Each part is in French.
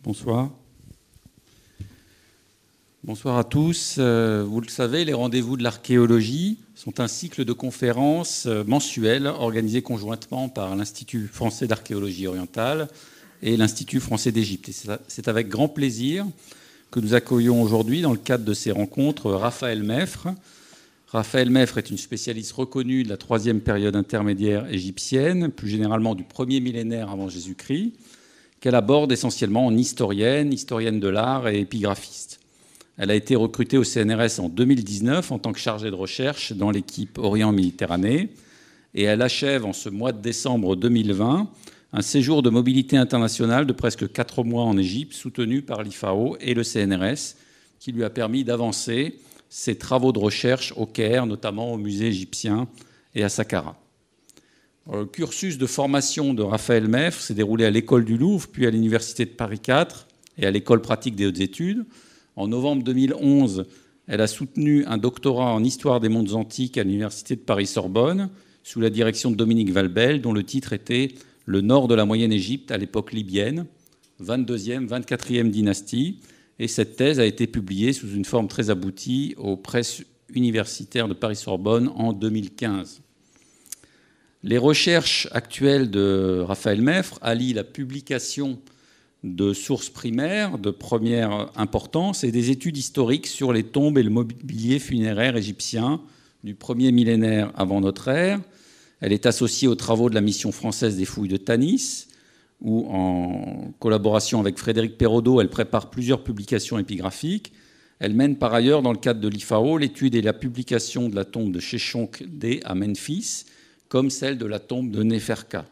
Bonsoir. Bonsoir à tous. Vous le savez, les rendez-vous de l'archéologie sont un cycle de conférences mensuelles organisées conjointement par l'Institut français d'archéologie orientale et l'Institut français d'Égypte. Et c'est avec grand plaisir que nous accueillons aujourd'hui, dans le cadre de ces rencontres, Raphaël Meffre. Raphaël Meffre est une spécialiste reconnue de la troisième période intermédiaire égyptienne, plus généralement du premier millénaire avant Jésus-Christ, qu'elle aborde essentiellement en historienne de l'art et épigraphiste. Elle a été recrutée au CNRS en 2019 en tant que chargée de recherche dans l'équipe Orient-Méditerranée et elle achève en ce mois de décembre 2020 un séjour de mobilité internationale de presque 4 mois en Égypte, soutenu par l'IFAO et le CNRS, qui lui a permis d'avancer ses travaux de recherche au Caire, notamment au musée égyptien et à Saqqara. Le cursus de formation de Raphaël Meffre s'est déroulé à l'École du Louvre, puis à l'Université de Paris IV et à l'École pratique des hautes études. En novembre 2011, elle a soutenu un doctorat en histoire des mondes antiques à l'Université de Paris-Sorbonne, sous la direction de Dominique Valbel, dont le titre était « Le nord de la Moyenne-Égypte à l'époque libyenne, 22e, 24e dynastie ». Et cette thèse a été publiée sous une forme très aboutie aux presses universitaires de Paris-Sorbonne en 2015. Les recherches actuelles de Raphaël Meffre allient la publication de sources primaires de première importance et des études historiques sur les tombes et le mobilier funéraire égyptien du premier millénaire avant notre ère. Elle est associée aux travaux de la mission française des fouilles de Tanis, où, en collaboration avec Frédéric Perraudot, elle prépare plusieurs publications épigraphiques. Elle mène par ailleurs, dans le cadre de l'IFAO, l'étude et la publication de la tombe de Sheshonq-D à Memphis, comme celle de la tombe de Néferka.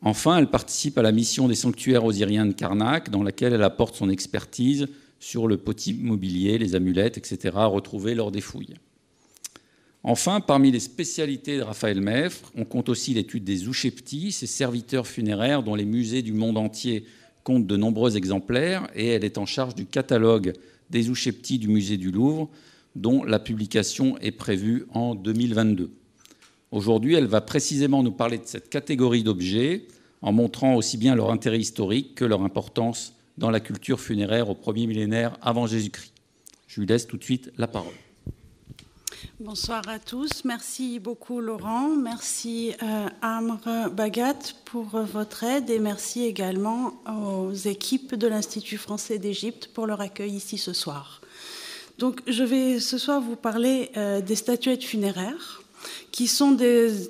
Enfin, elle participe à la mission des sanctuaires osiriens de Karnak, dans laquelle elle apporte son expertise sur le petit mobilier, les amulettes, etc., retrouvés lors des fouilles. Enfin, parmi les spécialités de Raphaël Meffre, on compte aussi l'étude des Ushepti, ces serviteurs funéraires dont les musées du monde entier comptent de nombreux exemplaires, et elle est en charge du catalogue des Ushepti du musée du Louvre, dont la publication est prévue en 2022. Aujourd'hui, elle va précisément nous parler de cette catégorie d'objets en montrant aussi bien leur intérêt historique que leur importance dans la culture funéraire au premier millénaire avant Jésus-Christ. Je lui laisse tout de suite la parole. Bonsoir à tous. Merci beaucoup Laurent. Merci Amr Bagat pour votre aide et merci également aux équipes de l'Institut français d'Égypte pour leur accueil ici ce soir. Donc, je vais ce soir vous parler des statuettes funéraires, qui sont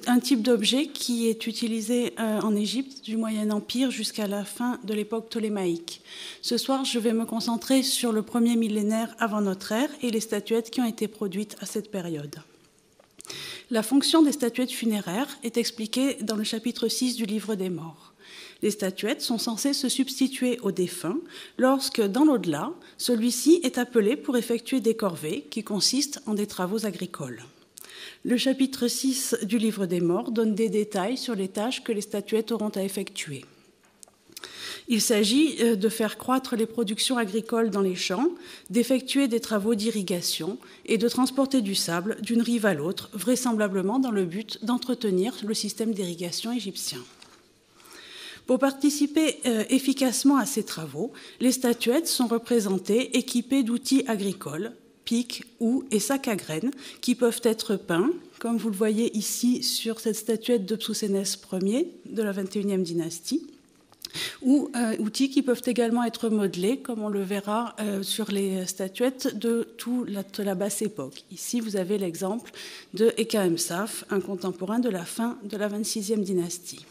un type d'objet qui est utilisé en Égypte du Moyen Empire jusqu'à la fin de l'époque ptolémaïque. Ce soir, je vais me concentrer sur le premier millénaire avant notre ère et les statuettes qui ont été produites à cette période. La fonction des statuettes funéraires est expliquée dans le chapitre 6 du Livre des Morts. Les statuettes sont censées se substituer au défunt lorsque, dans l'au-delà, celui-ci est appelé pour effectuer des corvées qui consistent en des travaux agricoles. Le chapitre 6 du Livre des Morts donne des détails sur les tâches que les statuettes auront à effectuer. Il s'agit de faire croître les productions agricoles dans les champs, d'effectuer des travaux d'irrigation et de transporter du sable d'une rive à l'autre, vraisemblablement dans le but d'entretenir le système d'irrigation égyptien. Pour participer efficacement à ces travaux, les statuettes sont représentées équipées d'outils agricoles, pics, houes et sacs à graines qui peuvent être peints, comme vous le voyez ici sur cette statuette de Psousénès Ier de la 21e dynastie, ou outils qui peuvent également être modelés, comme on le verra sur les statuettes de toute la basse époque. Ici, vous avez l'exemple de Eka-Emsaf, un contemporain de la fin de la 26e dynastie.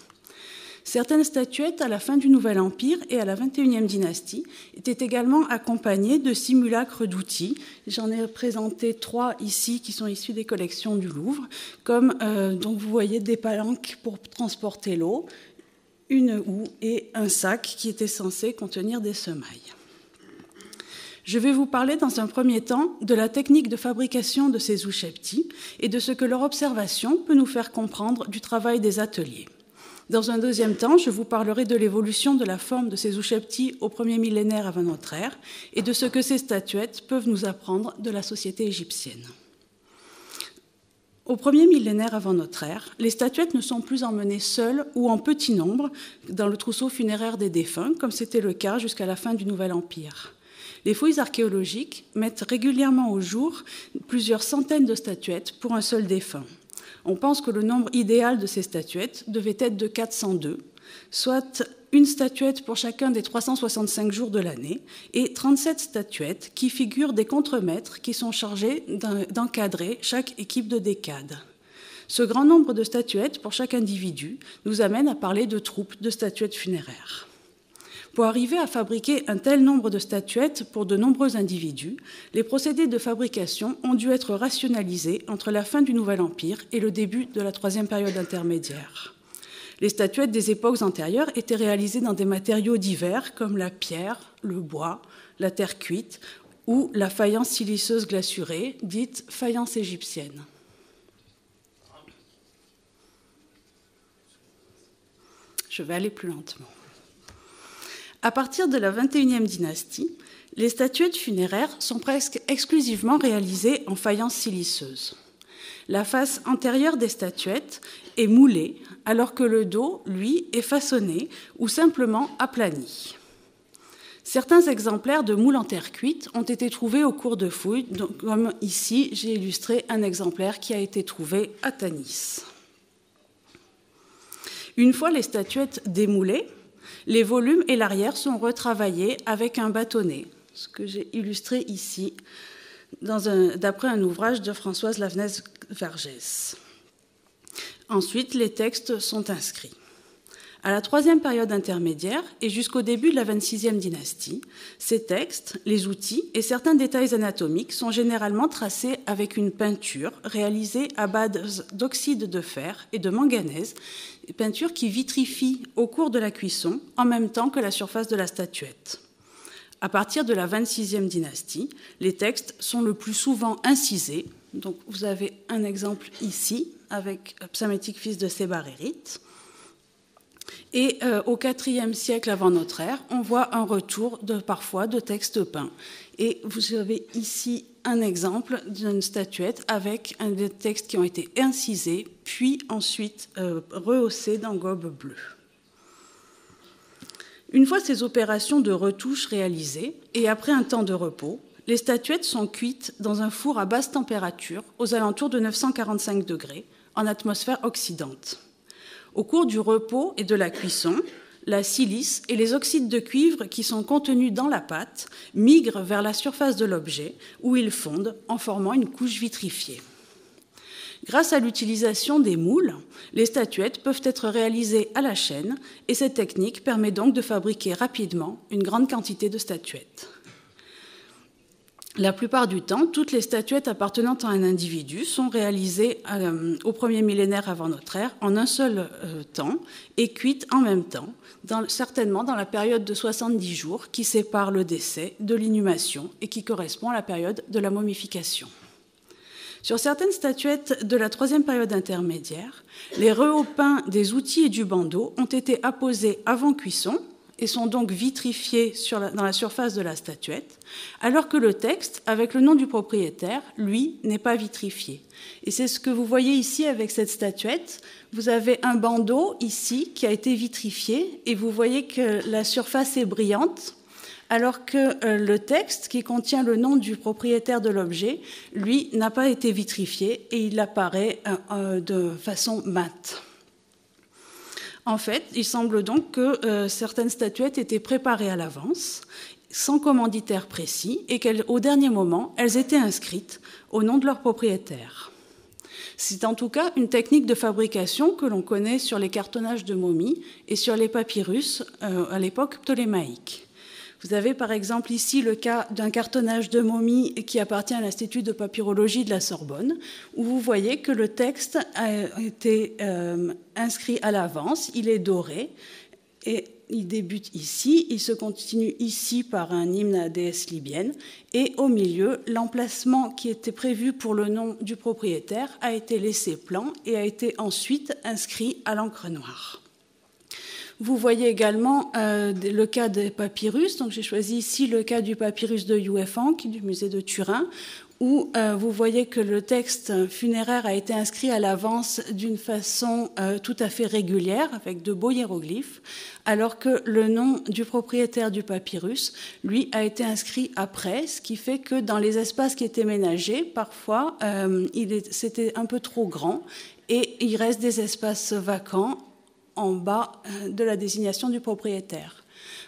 Certaines statuettes, à la fin du Nouvel Empire et à la 21e dynastie, étaient également accompagnées de simulacres d'outils. J'en ai présenté 3 ici qui sont issus des collections du Louvre, comme donc vous voyez des palanques pour transporter l'eau, une houe et un sac qui était censé contenir des semailles. Je vais vous parler dans un premier temps de la technique de fabrication de ces Ushepti et de ce que leur observation peut nous faire comprendre du travail des ateliers. Dans un deuxième temps, je vous parlerai de l'évolution de la forme de ces Ushepti au premier millénaire avant notre ère et de ce que ces statuettes peuvent nous apprendre de la société égyptienne. Au premier millénaire avant notre ère, les statuettes ne sont plus emmenées seules ou en petit nombre dans le trousseau funéraire des défunts, comme c'était le cas jusqu'à la fin du Nouvel Empire. Les fouilles archéologiques mettent régulièrement au jour plusieurs centaines de statuettes pour un seul défunt. On pense que le nombre idéal de ces statuettes devait être de 402, soit une statuette pour chacun des 365 jours de l'année, et 37 statuettes qui figurent des contremaîtres qui sont chargés d'encadrer chaque équipe de décade. Ce grand nombre de statuettes pour chaque individu nous amène à parler de troupes de statuettes funéraires. Pour arriver à fabriquer un tel nombre de statuettes pour de nombreux individus, les procédés de fabrication ont dû être rationalisés entre la fin du Nouvel Empire et le début de la troisième période intermédiaire. Les statuettes des époques antérieures étaient réalisées dans des matériaux divers comme la pierre, le bois, la terre cuite ou la faïence siliceuse glacurée, dite faïence égyptienne. Je vais aller plus lentement. À partir de la 21e dynastie, les statuettes funéraires sont presque exclusivement réalisées en faïence siliceuse. La face antérieure des statuettes est moulée, alors que le dos, lui, est façonné ou simplement aplani. Certains exemplaires de moules en terre cuite ont été trouvés au cours de fouilles, comme ici, j'ai illustré un exemplaire qui a été trouvé à Tanis. Une fois les statuettes démoulées, les volumes et l'arrière sont retravaillés avec un bâtonnet, ce que j'ai illustré ici, d'après un ouvrage de Françoise Lavenez-Vergès. Ensuite, les textes sont inscrits. À la troisième période intermédiaire et jusqu'au début de la 26e dynastie, ces textes, les outils et certains détails anatomiques sont généralement tracés avec une peinture réalisée à base d'oxyde de fer et de manganèse, peinture qui vitrifie au cours de la cuisson en même temps que la surface de la statuette. À partir de la 26e dynastie, les textes sont le plus souvent incisés. Donc, vous avez un exemple ici avec Psamétique, fils de Sébarérite. Et au IVe siècle avant notre ère, on voit un retour parfois de textes peints. Et vous avez ici un exemple d'une statuette avec des textes qui ont été incisés, puis ensuite rehaussés d'un gobe bleu. Une fois ces opérations de retouche réalisées, et après un temps de repos, les statuettes sont cuites dans un four à basse température, aux alentours de 945 degrés, en atmosphère oxydante. Au cours du repos et de la cuisson, la silice et les oxydes de cuivre qui sont contenus dans la pâte migrent vers la surface de l'objet, où ils fondent en formant une couche vitrifiée. Grâce à l'utilisation des moules, les statuettes peuvent être réalisées à la chaîne et cette technique permet donc de fabriquer rapidement une grande quantité de statuettes. La plupart du temps, toutes les statuettes appartenant à un individu sont réalisées au premier millénaire avant notre ère en un seul temps et cuites en même temps, certainement dans la période de 70 jours qui sépare le décès de l'inhumation et qui correspond à la période de la momification. Sur certaines statuettes de la troisième période intermédiaire, les rehaut peints des outils et du bandeau ont été apposés avant cuisson et sont donc vitrifiés dans la surface de la statuette, alors que le texte, avec le nom du propriétaire, lui, n'est pas vitrifié. Et c'est ce que vous voyez ici avec cette statuette. Vous avez un bandeau ici qui a été vitrifié et vous voyez que la surface est brillante, alors que le texte qui contient le nom du propriétaire de l'objet, lui, n'a pas été vitrifié et il apparaît de façon mate. En fait, il semble donc que certaines statuettes étaient préparées à l'avance, sans commanditaire précis, et qu'au dernier moment, elles étaient inscrites au nom de leur propriétaire. C'est en tout cas une technique de fabrication que l'on connaît sur les cartonnages de momies et sur les papyrus à l'époque ptolémaïque. Vous avez par exemple ici le cas d'un cartonnage de momie qui appartient à l'Institut de papyrologie de la Sorbonne, où vous voyez que le texte a été inscrit à l'avance, il est doré, et il débute ici, il se continue ici par un hymne à la déesse libyenne, et au milieu, l'emplacement qui était prévu pour le nom du propriétaire a été laissé plan et a été ensuite inscrit à l'encre noire. Vous voyez également le cas des papyrus. Donc j'ai choisi ici le cas du papyrus de Youefang, du musée de Turin, où vous voyez que le texte funéraire a été inscrit à l'avance d'une façon tout à fait régulière, avec de beaux hiéroglyphes, alors que le nom du propriétaire du papyrus, lui, a été inscrit après, ce qui fait que dans les espaces qui étaient ménagés, parfois, c'était un peu trop grand, et il reste des espaces vacants en bas de la désignation du propriétaire.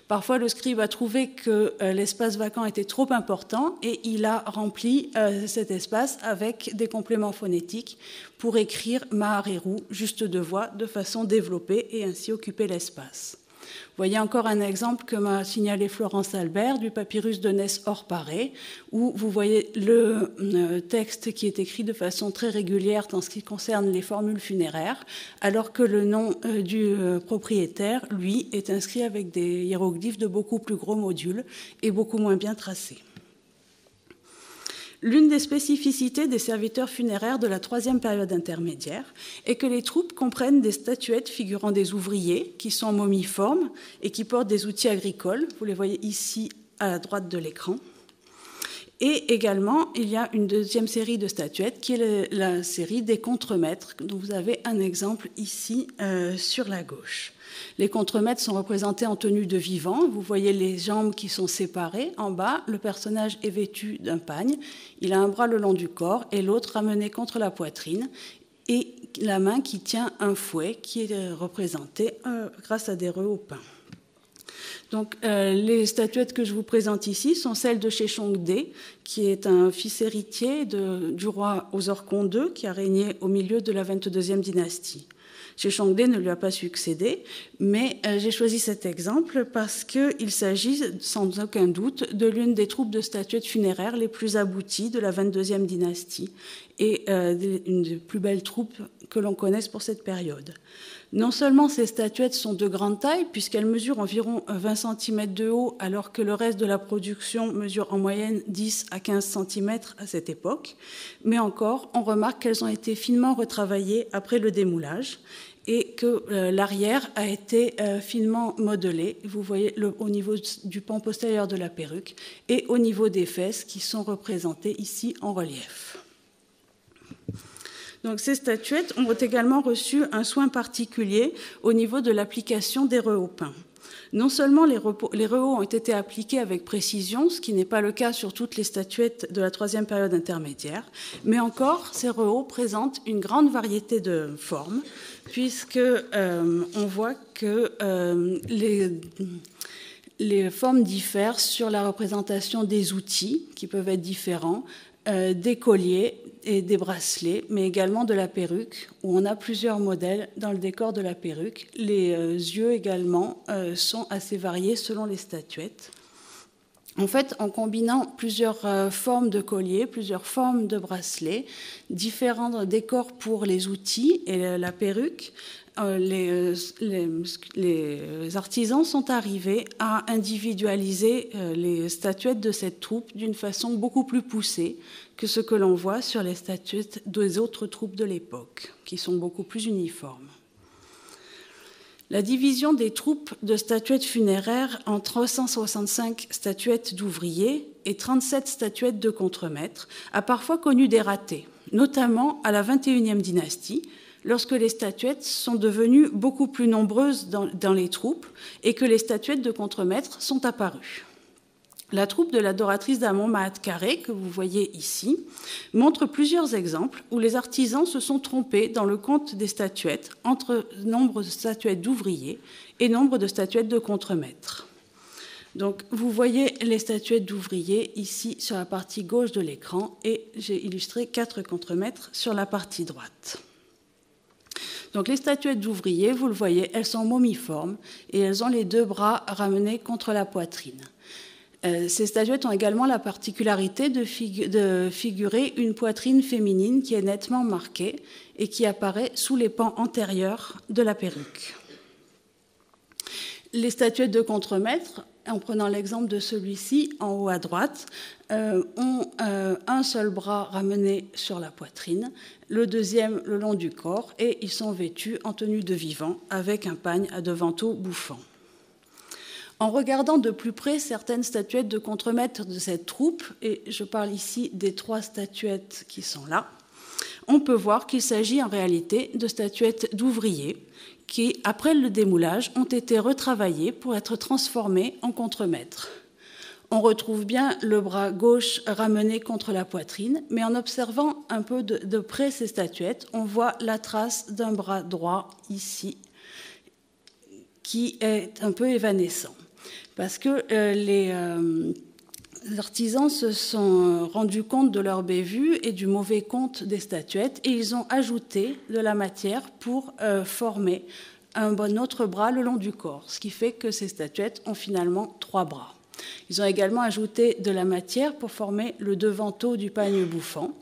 Parfois, le scribe a trouvé que l'espace vacant était trop important et il a rempli cet espace avec des compléments phonétiques pour écrire Mahareru, juste deux voix, de façon développée et ainsi occuper l'espace. Vous voyez encore un exemple que m'a signalé Florence Albert du papyrus de Ness-Hors-Paré, où vous voyez le texte qui est écrit de façon très régulière en ce qui concerne les formules funéraires, alors que le nom du propriétaire, lui, est inscrit avec des hiéroglyphes de beaucoup plus gros modules et beaucoup moins bien tracés. L'une des spécificités des serviteurs funéraires de la troisième période intermédiaire est que les troupes comprennent des statuettes figurant des ouvriers qui sont momiformes et qui portent des outils agricoles. Vous les voyez ici à la droite de l'écran. Et également, il y a une deuxième série de statuettes qui est la série des contremaîtres, dont vous avez un exemple ici sur la gauche. Les contremaîtres sont représentés en tenue de vivant. Vous voyez les jambes qui sont séparées. En bas, le personnage est vêtu d'un pagne. Il a un bras le long du corps et l'autre ramené contre la poitrine. Et la main qui tient un fouet qui est représenté grâce à des rehaut-pins. Donc, les statuettes que je vous présente ici sont celles de Sheshonq-Dé, qui est un fils héritier du roi Osorkon II, qui a régné au milieu de la 22e dynastie. Sheshonq-Dé ne lui a pas succédé, mais j'ai choisi cet exemple parce qu'il s'agit sans aucun doute de l'une des troupes de statuettes funéraires les plus abouties de la 22e dynastie et une des plus belles troupes que l'on connaisse pour cette période. Non seulement ces statuettes sont de grande taille, puisqu'elles mesurent environ 20 cm de haut, alors que le reste de la production mesure en moyenne 10 à 15 cm à cette époque, mais encore, on remarque qu'elles ont été finement retravaillées après le démoulage et que l'arrière a été finement modelé. Vous voyez au niveau du pan postérieur de la perruque et au niveau des fesses qui sont représentées ici en relief. Donc, ces statuettes ont également reçu un soin particulier au niveau de l'application des rehaut-pins. Non seulement les rehauts ont été appliqués avec précision, ce qui n'est pas le cas sur toutes les statuettes de la troisième période intermédiaire, mais encore, ces rehauts présentent une grande variété de formes, puisque on voit que les formes diffèrent sur la représentation des outils, qui peuvent être différents, des colliers et des bracelets, mais également de la perruque, où on a plusieurs modèles dans le décor de la perruque. Les yeux également sont assez variés selon les statuettes. En fait, en combinant plusieurs formes de colliers, plusieurs formes de bracelets, différents décors pour les outils et la perruque, les artisans sont arrivés à individualiser les statuettes de cette troupe d'une façon beaucoup plus poussée que ce que l'on voit sur les statuettes des autres troupes de l'époque, qui sont beaucoup plus uniformes. La division des troupes de statuettes funéraires en 365 statuettes d'ouvriers et 37 statuettes de contremaîtres a parfois connu des ratés, notamment à la 21e dynastie, lorsque les statuettes sont devenues beaucoup plus nombreuses dans les troupes et que les statuettes de contremaîtres sont apparues. La troupe de l'adoratrice d'Amon Maat Kare, que vous voyez ici, montre plusieurs exemples où les artisans se sont trompés dans le compte des statuettes entre nombre de statuettes d'ouvriers et nombre de statuettes de contremaîtres. Donc, vous voyez les statuettes d'ouvriers ici sur la partie gauche de l'écran et j'ai illustré 4 contremaîtres sur la partie droite. Donc, les statuettes d'ouvriers, vous le voyez, elles sont momiformes et elles ont les 2 bras ramenés contre la poitrine. Ces statuettes ont également la particularité de figurer une poitrine féminine qui est nettement marquée et qui apparaît sous les pans antérieurs de la perruque. Les statuettes de contremaîtres, en prenant l'exemple de celui-ci en haut à droite, ont un seul bras ramené sur la poitrine, le deuxième le long du corps et ils sont vêtus en tenue de vivant avec un pagne à 2 vantaux bouffants. En regardant de plus près certaines statuettes de contremaîtres de cette troupe, et je parle ici des 3 statuettes qui sont là, on peut voir qu'il s'agit en réalité de statuettes d'ouvriers qui, après le démoulage, ont été retravaillées pour être transformées en contremaîtres. On retrouve bien le bras gauche ramené contre la poitrine, mais en observant un peu de près ces statuettes, on voit la trace d'un bras droit ici, qui est un peu évanescent. Parce que les artisans se sont rendus compte de leur bévue et du mauvais compte des statuettes, et ils ont ajouté de la matière pour former un autre bras le long du corps, ce qui fait que ces statuettes ont finalement 3 bras. Ils ont également ajouté de la matière pour former le devanteau du pagne bouffant.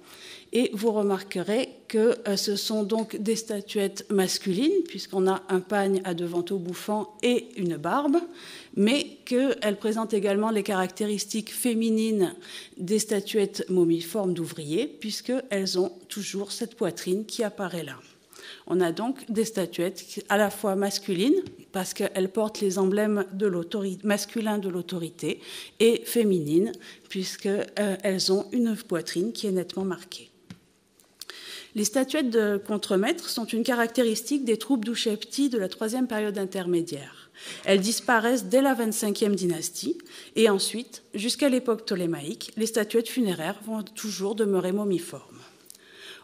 Et vous remarquerez que ce sont donc des statuettes masculines, puisqu'on a un pagne à devanteau bouffant et une barbe, mais qu'elles présentent également les caractéristiques féminines des statuettes momiformes d'ouvriers, puisqu'elles ont toujours cette poitrine qui apparaît là. On a donc des statuettes à la fois masculines, parce qu'elles portent les emblèmes masculins de l'autorité, et féminines, puisqu'elles ont une poitrine qui est nettement marquée. Les statuettes de contremaîtres sont une caractéristique des troupes d'Ushepti de la 3e période intermédiaire. Elles disparaissent dès la 25e dynastie, et ensuite, jusqu'à l'époque ptolémaïque, les statuettes funéraires vont toujours demeurer momiformes.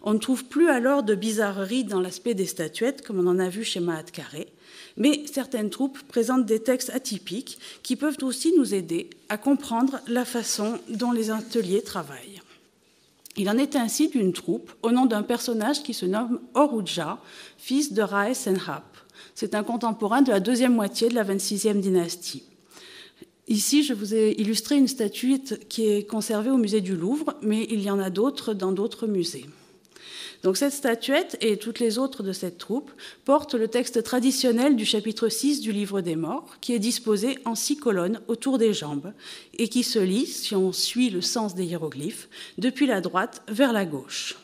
On ne trouve plus alors de bizarreries dans l'aspect des statuettes, comme on en a vu chez Mahat Karé, mais certaines troupes présentent des textes atypiques qui peuvent aussi nous aider à comprendre la façon dont les ateliers travaillent. Il en est ainsi d'une troupe au nom d'un personnage qui se nomme Oruja, fils de Rae-Senhap. C'est un contemporain de la 2e moitié de la 26e dynastie. Ici, je vous ai illustré une statuette qui est conservée au musée du Louvre, mais il y en a d'autres dans d'autres musées. Donc cette statuette et toutes les autres de cette troupe portent le texte traditionnel du chapitre 6 du Livre des Morts, qui est disposé en 6 colonnes autour des jambes et qui se lit, si on suit le sens des hiéroglyphes, depuis la droite vers la gauche.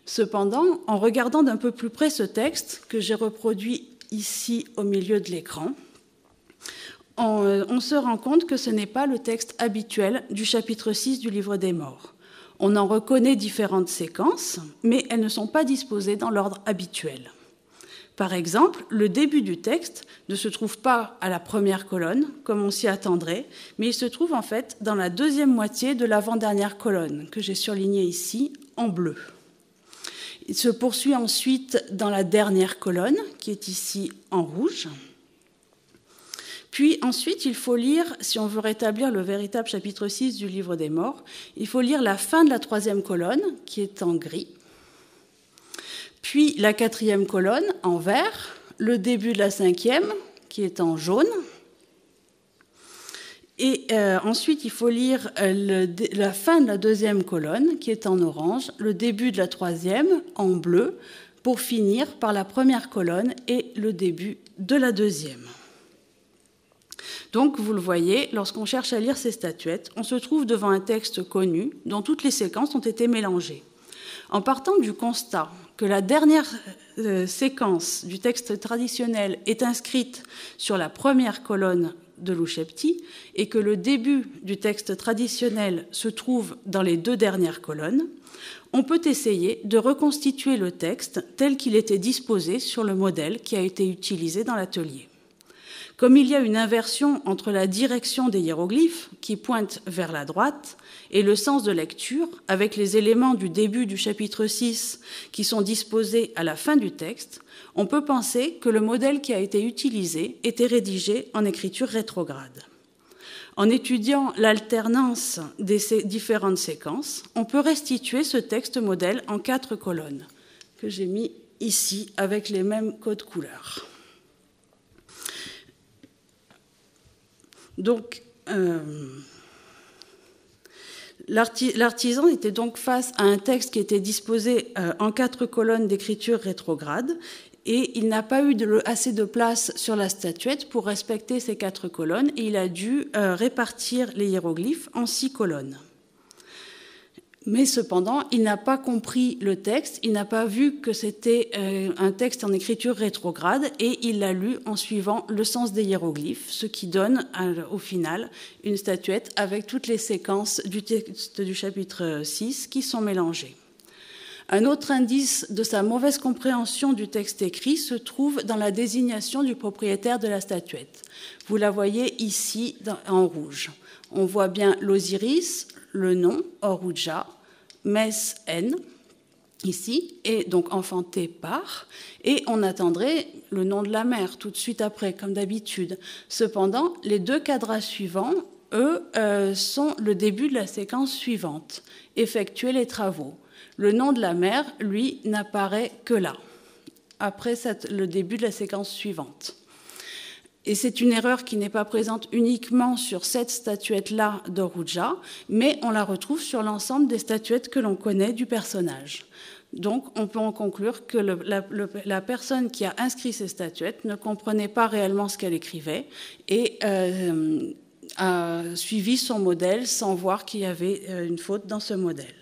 Cependant, en regardant d'un peu plus près ce texte, que j'ai reproduit ici au milieu de l'écran, on se rend compte que ce n'est pas le texte habituel du chapitre 6 du Livre des Morts. On en reconnaît différentes séquences, mais elles ne sont pas disposées dans l'ordre habituel. Par exemple, le début du texte ne se trouve pas à la première colonne, comme on s'y attendrait, mais il se trouve en fait dans la 2e moitié de l'avant-dernière colonne, que j'ai surlignée ici en bleu. Il se poursuit ensuite dans la dernière colonne, qui est ici en rouge. Puis ensuite, il faut lire, si on veut rétablir le véritable chapitre 6 du Livre des Morts, il faut lire la fin de la 3e colonne, qui est en gris, puis la 4e colonne en vert, le début de la 5e, qui est en jaune, et ensuite, il faut lire la fin de la 2e colonne, qui est en orange, le début de la 3e en bleu, pour finir par la première colonne et le début de la 2e. Donc, vous le voyez, lorsqu'on cherche à lire ces statuettes, on se trouve devant un texte connu dont toutes les séquences ont été mélangées. En partant du constat que la dernière séquence du texte traditionnel est inscrite sur la première colonne de l'Ushepti et que le début du texte traditionnel se trouve dans les 2 dernières colonnes, on peut essayer de reconstituer le texte tel qu'il était disposé sur le modèle qui a été utilisé dans l'atelier. Comme il y a une inversion entre la direction des hiéroglyphes, qui pointent vers la droite, et le sens de lecture, avec les éléments du début du chapitre 6 qui sont disposés à la fin du texte, on peut penser que le modèle qui a été utilisé était rédigé en écriture rétrograde. En étudiant l'alternance des différentes séquences, on peut restituer ce texte modèle en 4 colonnes, que j'ai mis ici avec les mêmes codes couleurs. Donc, l'artisan était donc face à un texte qui était disposé en 4 colonnes d'écriture rétrograde et il n'a pas eu assez de place sur la statuette pour respecter ces 4 colonnes et il a dû répartir les hiéroglyphes en 6 colonnes. Mais cependant, il n'a pas compris le texte, il n'a pas vu que c'était un texte en écriture rétrograde et il l'a lu en suivant le sens des hiéroglyphes, ce qui donne au final une statuette avec toutes les séquences du texte du chapitre 6 qui sont mélangées. Un autre indice de sa mauvaise compréhension du texte écrit se trouve dans la désignation du propriétaire de la statuette. Vous la voyez ici en rouge. On voit bien l'Osiris, le nom, Oruja, Mess N, ici, et donc enfanté par, et on attendrait le nom de la mère tout de suite après, comme d'habitude. Cependant, les deux cadrans suivants, eux, sont le début de la séquence suivante, effectuer les travaux. Le nom de la mère, lui, n'apparaît que là, après le début de la séquence suivante. Et c'est une erreur qui n'est pas présente uniquement sur cette statuette-là d'Oruja, mais on la retrouve sur l'ensemble des statuettes que l'on connaît du personnage. Donc, on peut en conclure que la personne qui a inscrit ces statuettes ne comprenait pas réellement ce qu'elle écrivait et a suivi son modèle sans voir qu'il y avait une faute dans ce modèle.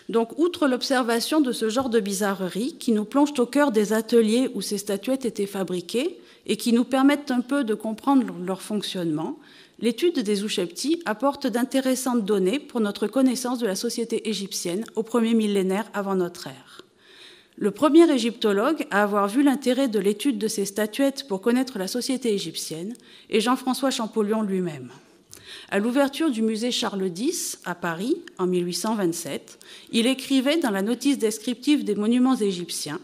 Donc, outre l'observation de ce genre de bizarreries qui nous plongent au cœur des ateliers où ces statuettes étaient fabriquées et qui nous permettent un peu de comprendre leur fonctionnement, l'étude des Ushepti apporte d'intéressantes données pour notre connaissance de la société égyptienne au premier millénaire avant notre ère. Le premier égyptologue à avoir vu l'intérêt de l'étude de ces statuettes pour connaître la société égyptienne est Jean-François Champollion lui-même. À l'ouverture du musée Charles X à Paris, en 1827, il écrivait dans la notice descriptive des monuments égyptiens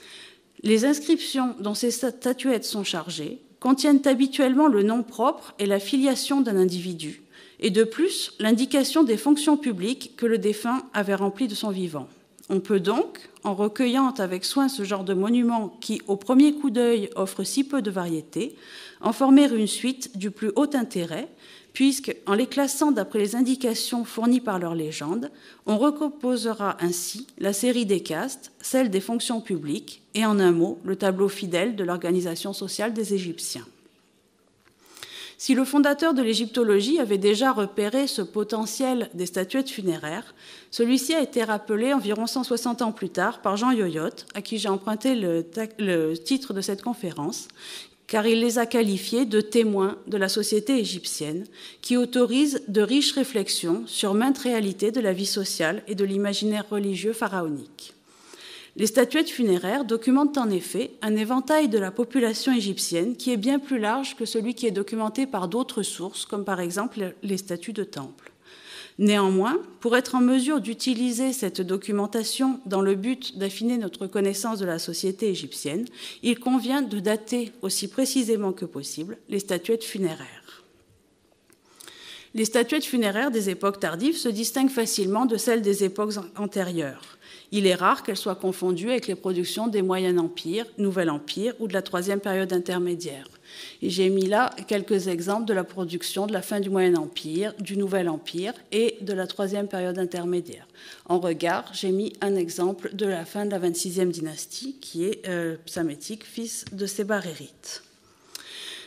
« Les inscriptions dont ces statuettes sont chargées contiennent habituellement le nom propre et la filiation d'un individu, et de plus l'indication des fonctions publiques que le défunt avait remplies de son vivant. On peut donc, en recueillant avec soin ce genre de monuments qui, au premier coup d'œil, offre si peu de variété, en former une suite du plus haut intérêt, puisque, en les classant d'après les indications fournies par leur légende, on recomposera ainsi la série des castes, celle des fonctions publiques, et en un mot, le tableau fidèle de l'organisation sociale des Égyptiens. Si le fondateur de l'égyptologie avait déjà repéré ce potentiel des statuettes funéraires, celui-ci a été rappelé environ 160 ans plus tard par Jean Yoyotte, à qui j'ai emprunté le titre de cette conférence, car il les a qualifiés de témoins de la société égyptienne, qui autorise de riches réflexions sur maintes réalités de la vie sociale et de l'imaginaire religieux pharaonique. Les statuettes funéraires documentent en effet un éventail de la population égyptienne qui est bien plus large que celui qui est documenté par d'autres sources, comme par exemple les statues de temples. Néanmoins, pour être en mesure d'utiliser cette documentation dans le but d'affiner notre connaissance de la société égyptienne, il convient de dater aussi précisément que possible les statuettes funéraires. Les statuettes funéraires des époques tardives se distinguent facilement de celles des époques antérieures. Il est rare qu'elles soient confondues avec les productions des Moyen Empire, Nouvel Empire ou de la troisième période intermédiaire. Et j'ai mis là quelques exemples de la production de la fin du Moyen Empire, du Nouvel Empire et de la troisième période intermédiaire. En regard, j'ai mis un exemple de la fin de la 26e dynastie, qui est Psamétique, fils de Sébarérite.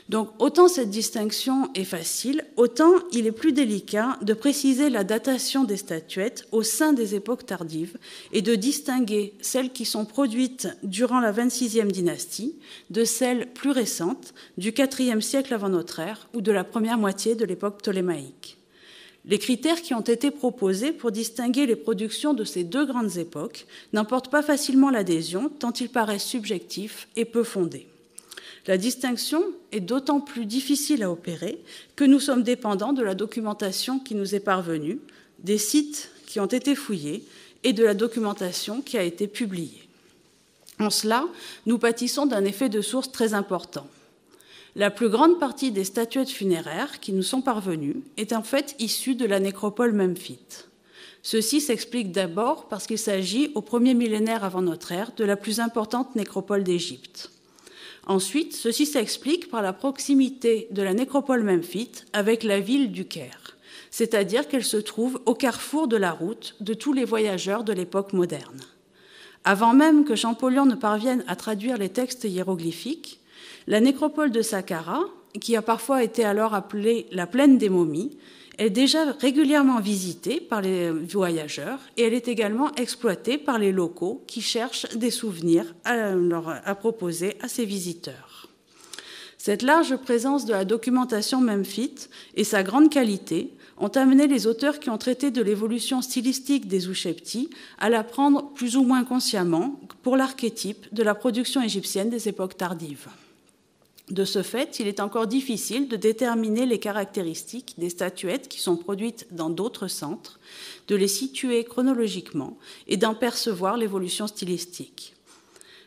Donc, autant cette distinction est facile, autant il est plus délicat de préciser la datation des statuettes au sein des époques tardives et de distinguer celles qui sont produites durant la 26e dynastie de celles plus récentes du IVe siècle avant notre ère ou de la première moitié de l'époque ptolémaïque. Les critères qui ont été proposés pour distinguer les productions de ces deux grandes époques n'emportent pas facilement l'adhésion, tant ils paraissent subjectifs et peu fondés. La distinction est d'autant plus difficile à opérer que nous sommes dépendants de la documentation qui nous est parvenue, des sites qui ont été fouillés et de la documentation qui a été publiée. En cela, nous pâtissons d'un effet de source très important. La plus grande partie des statuettes funéraires qui nous sont parvenues est en fait issue de la nécropole memphite. Ceci s'explique d'abord parce qu'il s'agit, au premier millénaire avant notre ère, de la plus importante nécropole d'Égypte. Ensuite, ceci s'explique par la proximité de la nécropole memphite avec la ville du Caire, c'est-à-dire qu'elle se trouve au carrefour de la route de tous les voyageurs de l'époque moderne. Avant même que Champollion ne parvienne à traduire les textes hiéroglyphiques, la nécropole de Saqqara, qui a parfois été alors appelée la plaine des momies, est déjà régulièrement visitée par les voyageurs et elle est également exploitée par les locaux qui cherchent des souvenirs à proposer à ces visiteurs. Cette large présence de la documentation memphite et sa grande qualité ont amené les auteurs qui ont traité de l'évolution stylistique des Ousheptis à la prendre plus ou moins consciemment pour l'archétype de la production égyptienne des époques tardives. De ce fait, il est encore difficile de déterminer les caractéristiques des statuettes qui sont produites dans d'autres centres, de les situer chronologiquement et d'en percevoir l'évolution stylistique.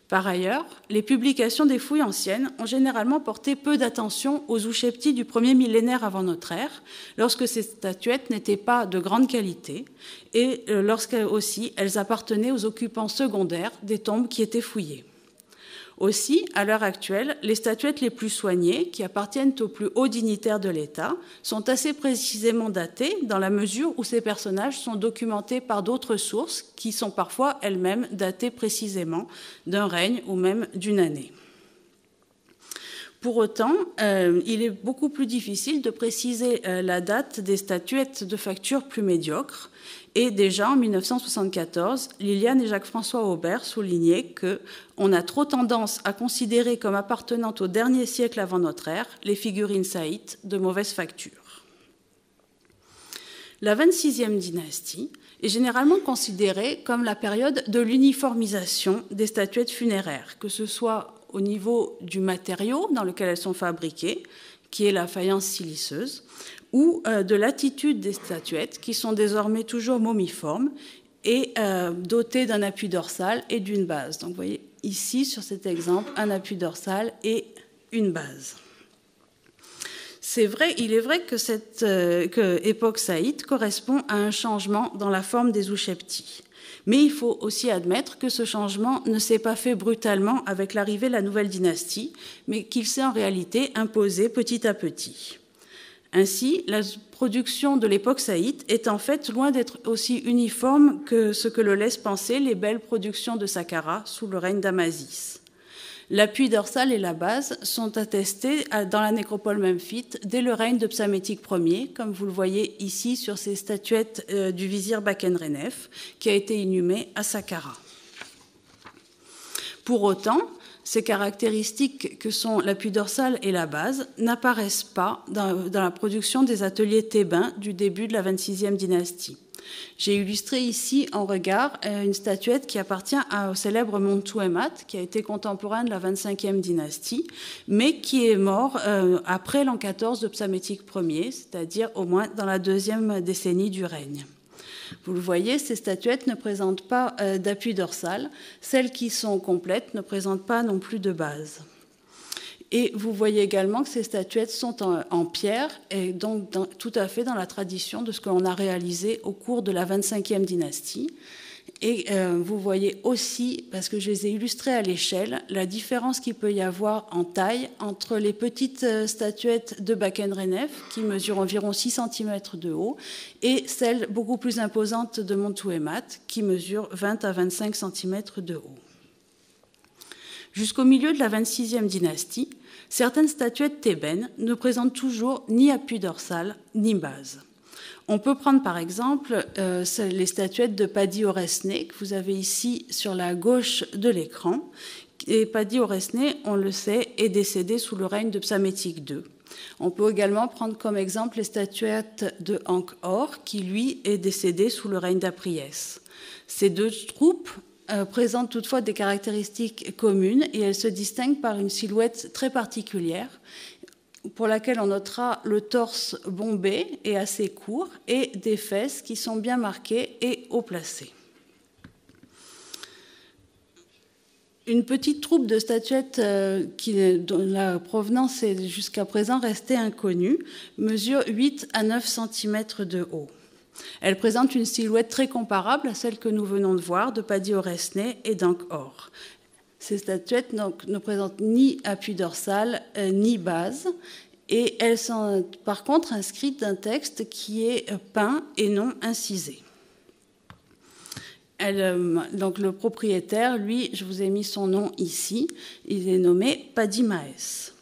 Par ailleurs, les publications des fouilles anciennes ont généralement porté peu d'attention aux Ousheptis du premier millénaire avant notre ère, lorsque ces statuettes n'étaient pas de grande qualité et lorsque aussi elles appartenaient aux occupants secondaires des tombes qui étaient fouillées. Aussi, à l'heure actuelle, les statuettes les plus soignées, qui appartiennent aux plus hauts dignitaires de l'État, sont assez précisément datées dans la mesure où ces personnages sont documentés par d'autres sources qui sont parfois elles-mêmes datées précisément d'un règne ou même d'une année. Pour autant, il est beaucoup plus difficile de préciser la date des statuettes de facture plus médiocres. Et déjà en 1974, Liliane et Jacques-François Aubert soulignaient qu'on a trop tendance à considérer comme appartenant au dernier siècle avant notre ère les figurines saïtes de mauvaise facture. La 26e dynastie est généralement considérée comme la période de l'uniformisation des statuettes funéraires, que ce soit au niveau du matériau dans lequel elles sont fabriquées, qui est la faïence siliceuse, ou de l'attitude des statuettes, qui sont désormais toujours momiformes et dotées d'un appui dorsal et d'une base. Donc vous voyez ici, sur cet exemple, un appui dorsal et une base. Il est vrai que cette époque saïte correspond à un changement dans la forme des Ousheptis. Mais il faut aussi admettre que ce changement ne s'est pas fait brutalement avec l'arrivée de la nouvelle dynastie, mais qu'il s'est en réalité imposé petit à petit. Ainsi, la production de l'époque saïte est en fait loin d'être aussi uniforme que ce que le laissent penser les belles productions de Saqqara sous le règne d'Amasis. L'appui dorsal et la base sont attestés dans la nécropole memphite dès le règne de Psamétique Ier, comme vous le voyez ici sur ces statuettes du vizir Bakenrenef, qui a été inhumé à Saqqara. Pour autant, ces caractéristiques que sont l'appui dorsal et la base n'apparaissent pas dans la production des ateliers thébains du début de la 26e dynastie. J'ai illustré ici en regard une statuette qui appartient au célèbre Montouémat, qui a été contemporain de la 25e dynastie, mais qui est mort après l'an 14 de Psamétique Ier, c'est-à-dire au moins dans la deuxième décennie du règne. Vous le voyez, ces statuettes ne présentent pas d'appui dorsal. Celles qui sont complètes ne présentent pas non plus de base. Et vous voyez également que ces statuettes sont en pierre et donc tout à fait dans la tradition de ce qu'on a réalisé au cours de la 25e dynastie. Et vous voyez aussi, parce que je les ai illustrées à l'échelle, la différence qu'il peut y avoir en taille entre les petites statuettes de Bakenrenef, qui mesurent environ 6 cm de haut, et celles beaucoup plus imposantes de Montouémat, qui mesurent 20 à 25 cm de haut. Jusqu'au milieu de la 26e dynastie, certaines statuettes thébaines ne présentent toujours ni appui dorsal ni base. On peut prendre par exemple les statuettes de Padi Oresné que vous avez ici sur la gauche de l'écran. Et Padi Oresné, on le sait, est décédé sous le règne de Psamétique II. On peut également prendre comme exemple les statuettes de Ankh-Or qui, lui, est décédé sous le règne d'Apriès. Ces deux troupes présentent toutefois des caractéristiques communes et elles se distinguent par une silhouette très particulière pour laquelle on notera le torse bombé et assez court et des fesses qui sont bien marquées et haut placées. Une petite troupe de statuettes dont la provenance est jusqu'à présent restée inconnue mesure 8 à 9 cm de haut. Elle présente une silhouette très comparable à celle que nous venons de voir de Padi Oresné et d'Ankh-Or. Ces statuettes ne présentent ni appui dorsal ni base et elles sont par contre inscrites d'un texte qui est peint et non incisé. Donc le propriétaire, lui, je vous ai mis son nom ici, il est nommé Padi Maes.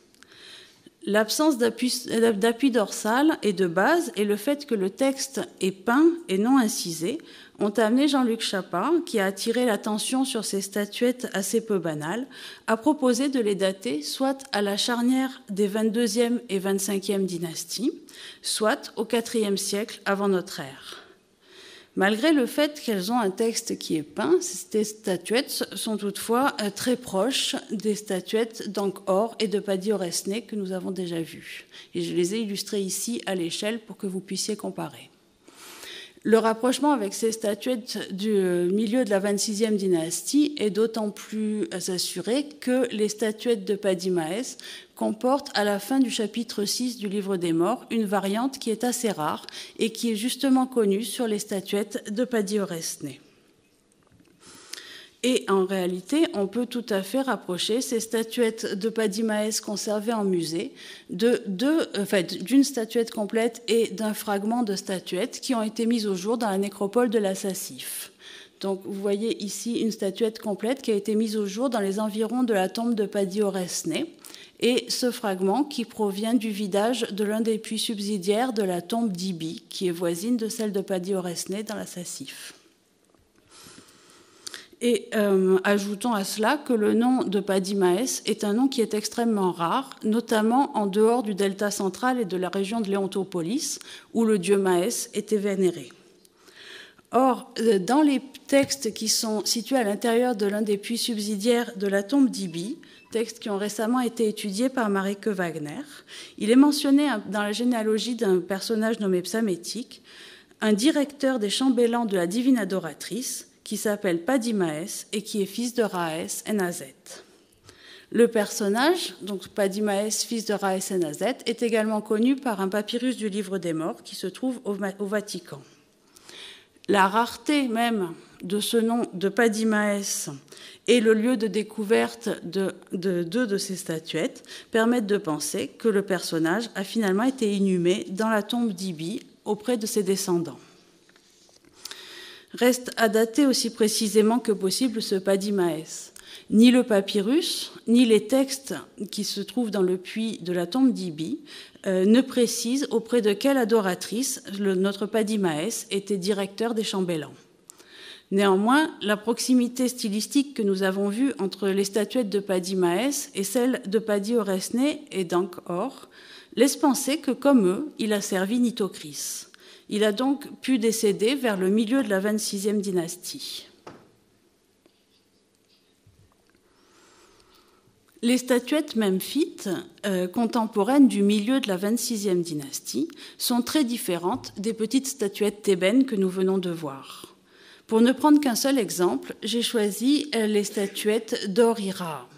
L'absence d'appui dorsal et de base et le fait que le texte est peint et non incisé ont amené Jean-Luc Chapat, qui a attiré l'attention sur ces statuettes assez peu banales, à proposer de les dater soit à la charnière des 22e et 25e dynasties, soit au IVe siècle avant notre ère. Malgré le fait qu'elles ont un texte qui est peint, ces statuettes sont toutefois très proches des statuettes d'Angkor et de Paddy-Auresney que nous avons déjà vues. Et je les ai illustrées ici à l'échelle pour que vous puissiez comparer. Le rapprochement avec ces statuettes du milieu de la 26e dynastie est d'autant plus assuré que les statuettes de Paddy Maes comportent à la fin du chapitre 6 du Livre des Morts une variante qui est assez rare et qui est justement connue sur les statuettes de Paddy-Auresney. Et en réalité, on peut tout à fait rapprocher ces statuettes de Paddy Maes conservées en musée d'une statuette complète et d'un fragment de statuette qui ont été mises au jour dans la nécropole de la Sassif. Donc vous voyez ici une statuette complète qui a été mise au jour dans les environs de la tombe de Paddy-Auresney et ce fragment qui provient du vidage de l'un des puits subsidiaires de la tombe d'Ibi, qui est voisine de celle de Paddy-Auresney dans la Sassif. Et ajoutons à cela que le nom de Paddy Maes est un nom qui est extrêmement rare, notamment en dehors du delta central et de la région de Léontopolis, où le dieu Maes était vénéré. Or, dans les textes qui sont situés à l'intérieur de l'un des puits subsidiaires de la tombe d'Ibi, textes qui ont récemment été étudiés par Marike Wagner, il est mentionné dans la généalogie d'un personnage nommé Psamétique, un directeur des chambellans de la divine adoratrice, qui s'appelle Paddy Maes et qui est fils de Raes Enazet. Le personnage, donc Paddy Maes, fils de Raes Enazet, est également connu par un papyrus du Livre des Morts qui se trouve au Vatican. La rareté même de ce nom de Paddy Maes et le lieu de découverte de deux de ces statuettes permettent de penser que le personnage a finalement été inhumé dans la tombe d'Ibi auprès de ses descendants. Reste à dater aussi précisément que possible ce Paddy Maes. Ni le papyrus, ni les textes qui se trouvent dans le puits de la tombe d'Ibi ne précisent auprès de quelle adoratrice notre Paddy Maes était directeur des chambellans. Néanmoins, la proximité stylistique que nous avons vue entre les statuettes de Paddy Maes et celles de Paddy-Auresney et d'Angkor laisse penser que, comme eux, il a servi Nitocris. Il a donc pu décéder vers le milieu de la 26e dynastie. Les statuettes memphites, contemporaines du milieu de la 26e dynastie, sont très différentes des petites statuettes thébaines que nous venons de voir. Pour ne prendre qu'un seul exemple, j'ai choisi les statuettes d'Or-Ira.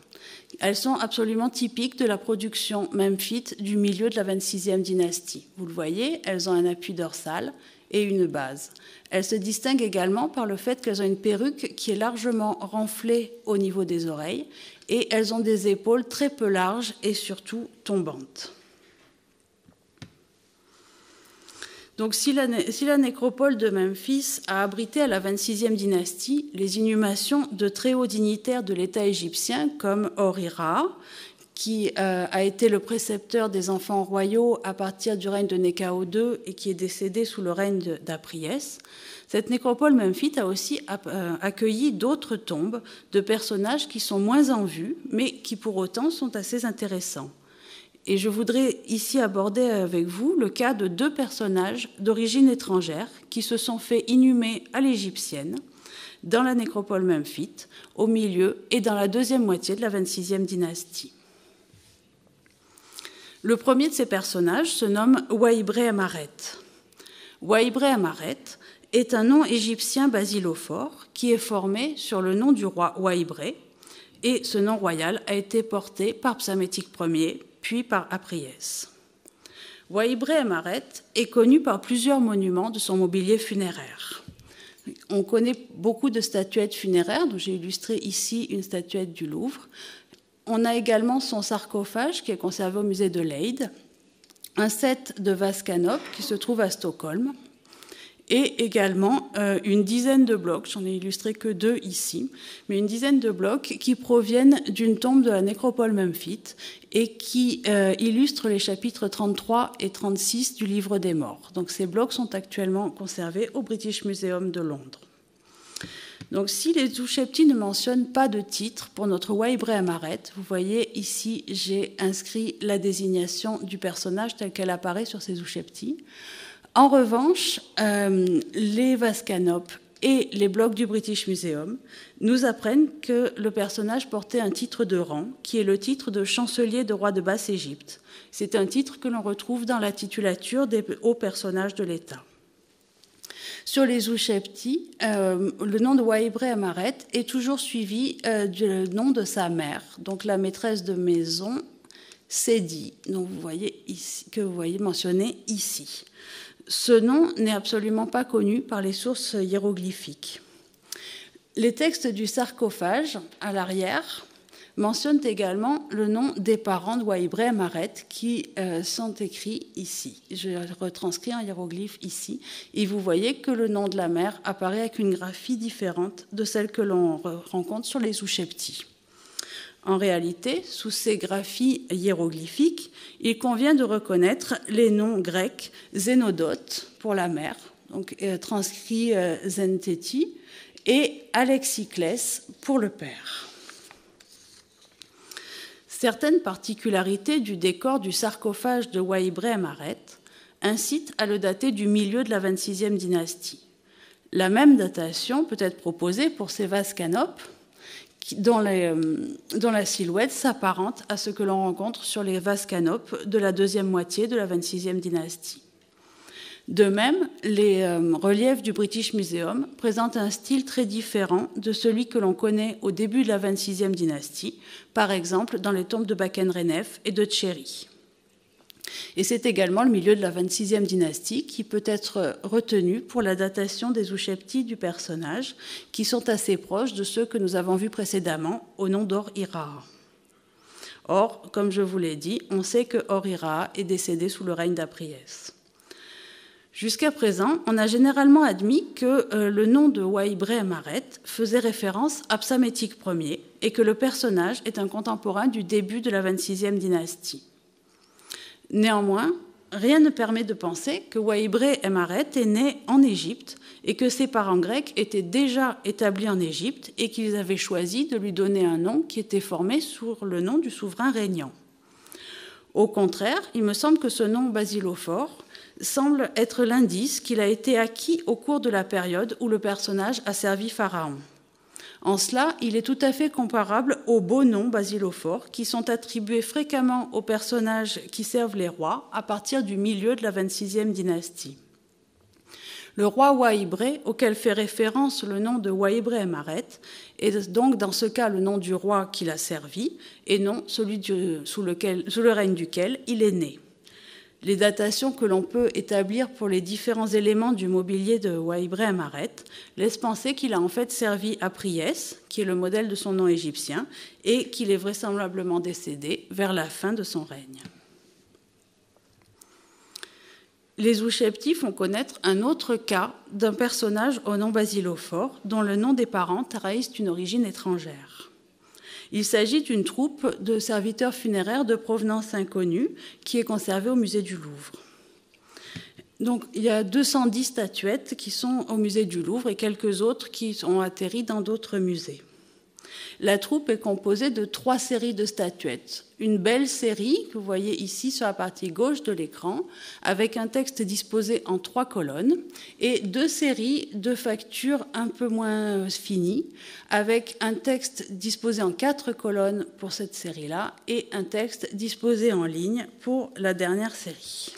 Elles sont absolument typiques de la production memphite du milieu de la 26e dynastie. Vous le voyez, elles ont un appui dorsal et une base. Elles se distinguent également par le fait qu'elles ont une perruque qui est largement renflée au niveau des oreilles et elles ont des épaules très peu larges et surtout tombantes. Donc, si la nécropole de Memphis a abrité à la 26e dynastie les inhumations de très hauts dignitaires de l'État égyptien comme Or-Ira, qui a été le précepteur des enfants royaux à partir du règne de Néchao II et qui est décédé sous le règne d'Apriès, cette nécropole memphite a aussi accueilli d'autres tombes de personnages qui sont moins en vue, mais qui pour autant sont assez intéressants. Et je voudrais ici aborder avec vous le cas de deux personnages d'origine étrangère qui se sont fait inhumer à l'égyptienne dans la nécropole memphite, au milieu et dans la deuxième moitié de la 26e dynastie. Le premier de ces personnages se nomme Ouaibré Amaret. Ouaibré Amaret est un nom égyptien basilophore qui est formé sur le nom du roi Ouaibré, et ce nom royal a été porté par Psamétique Ier, puis par Apriès. Ouaibré Amaret est connu par plusieurs monuments de son mobilier funéraire. On connaît beaucoup de statuettes funéraires, dont j'ai illustré ici une statuette du Louvre. On a également son sarcophage qui est conservé au musée de Leyde, un set de vases canopes qui se trouve à Stockholm, et également une dizaine de blocs, j'en ai illustré que 2 ici, mais une dizaine de blocs qui proviennent d'une tombe de la nécropole memphite et qui illustrent les chapitres 33 et 36 du Livre des Morts. Donc ces blocs sont actuellement conservés au British Museum de Londres. Donc, si les Ushepti ne mentionnent pas de titre pour notre Waibré Amaret, vous voyez ici, j'ai inscrit la désignation du personnage telle qu'elle apparaît sur ces Ushepti. En revanche, les Vascanopes et les blocs du British Museum nous apprennent que le personnage portait un titre de rang, qui est le titre de chancelier de roi de Basse-Égypte. C'est un titre que l'on retrouve dans la titulature des hauts personnages de l'État. Sur les Ushepti, le nom de Waibré Amaret est toujours suivi du nom de sa mère, donc la maîtresse de maison Sédi, donc que vous voyez mentionné ici. Ce nom n'est absolument pas connu par les sources hiéroglyphiques. Les textes du sarcophage, à l'arrière, mentionnent également le nom des parents de Waibré Amaret qui sont écrits ici. Je retranscris un hiéroglyphe ici. Et vous voyez que le nom de la mère apparaît avec une graphie différente de celle que l'on rencontre sur les Ushepti. En réalité, sous ces graphies hiéroglyphiques, il convient de reconnaître les noms grecs Zénodote pour la mère, donc transcrit Zenteti, et Alexiclès pour le père. Certaines particularités du décor du sarcophage de Waibré Amaret incitent à le dater du milieu de la 26e dynastie. La même datation peut être proposée pour ces Vascanopes, dont la silhouette s'apparente à ce que l'on rencontre sur les Vascanopes de la deuxième moitié de la 26e dynastie. De même, les reliefs du British Museum présentent un style très différent de celui que l'on connaît au début de la 26e dynastie, par exemple dans les tombes de Bakenrenef et de Tchéri. Et c'est également le milieu de la 26e dynastie qui peut être retenu pour la datation des Ushepti du personnage, qui sont assez proches de ceux que nous avons vus précédemment au nom d'Or-Ira'a. Or, comme je vous l'ai dit, on sait que Or-Ira'a est décédé sous le règne d'Apriès. Jusqu'à présent, on a généralement admis que le nom de Waibré Amaret faisait référence à Psamétique Ier et que le personnage est un contemporain du début de la 26e dynastie. Néanmoins, rien ne permet de penser que Waibré Amaret est né en Égypte et que ses parents grecs étaient déjà établis en Égypte et qu'ils avaient choisi de lui donner un nom qui était formé sur le nom du souverain régnant. Au contraire, il me semble que ce nom basilophore semble être l'indice qu'il a été acquis au cours de la période où le personnage a servi Pharaon. En cela, il est tout à fait comparable aux beaux noms basilophores qui sont attribués fréquemment aux personnages qui servent les rois à partir du milieu de la 26e dynastie. Le roi Waibré, auquel fait référence le nom de Waibré Amaret, est donc dans ce cas le nom du roi qui l'a servi et non celui sous le règne duquel il est né. Les datations que l'on peut établir pour les différents éléments du mobilier de Waibré Amaret laissent penser qu'il a en fait servi à Priès, qui est le modèle de son nom égyptien, et qu'il est vraisemblablement décédé vers la fin de son règne. Les Ushepti font connaître un autre cas d'un personnage au nom basilophore, dont le nom des parents trahissent une origine étrangère. Il s'agit d'une troupe de serviteurs funéraires de provenance inconnue qui est conservée au musée du Louvre. Donc, il y a 210 statuettes qui sont au musée du Louvre et quelques autres qui ont atterri dans d'autres musées. La troupe est composée de 3 séries de statuettes. Une belle série que vous voyez ici sur la partie gauche de l'écran, avec un texte disposé en 3 colonnes, et 2 séries de factures un peu moins finies, avec un texte disposé en 4 colonnes pour cette série-là, et un texte disposé en ligne pour la dernière série.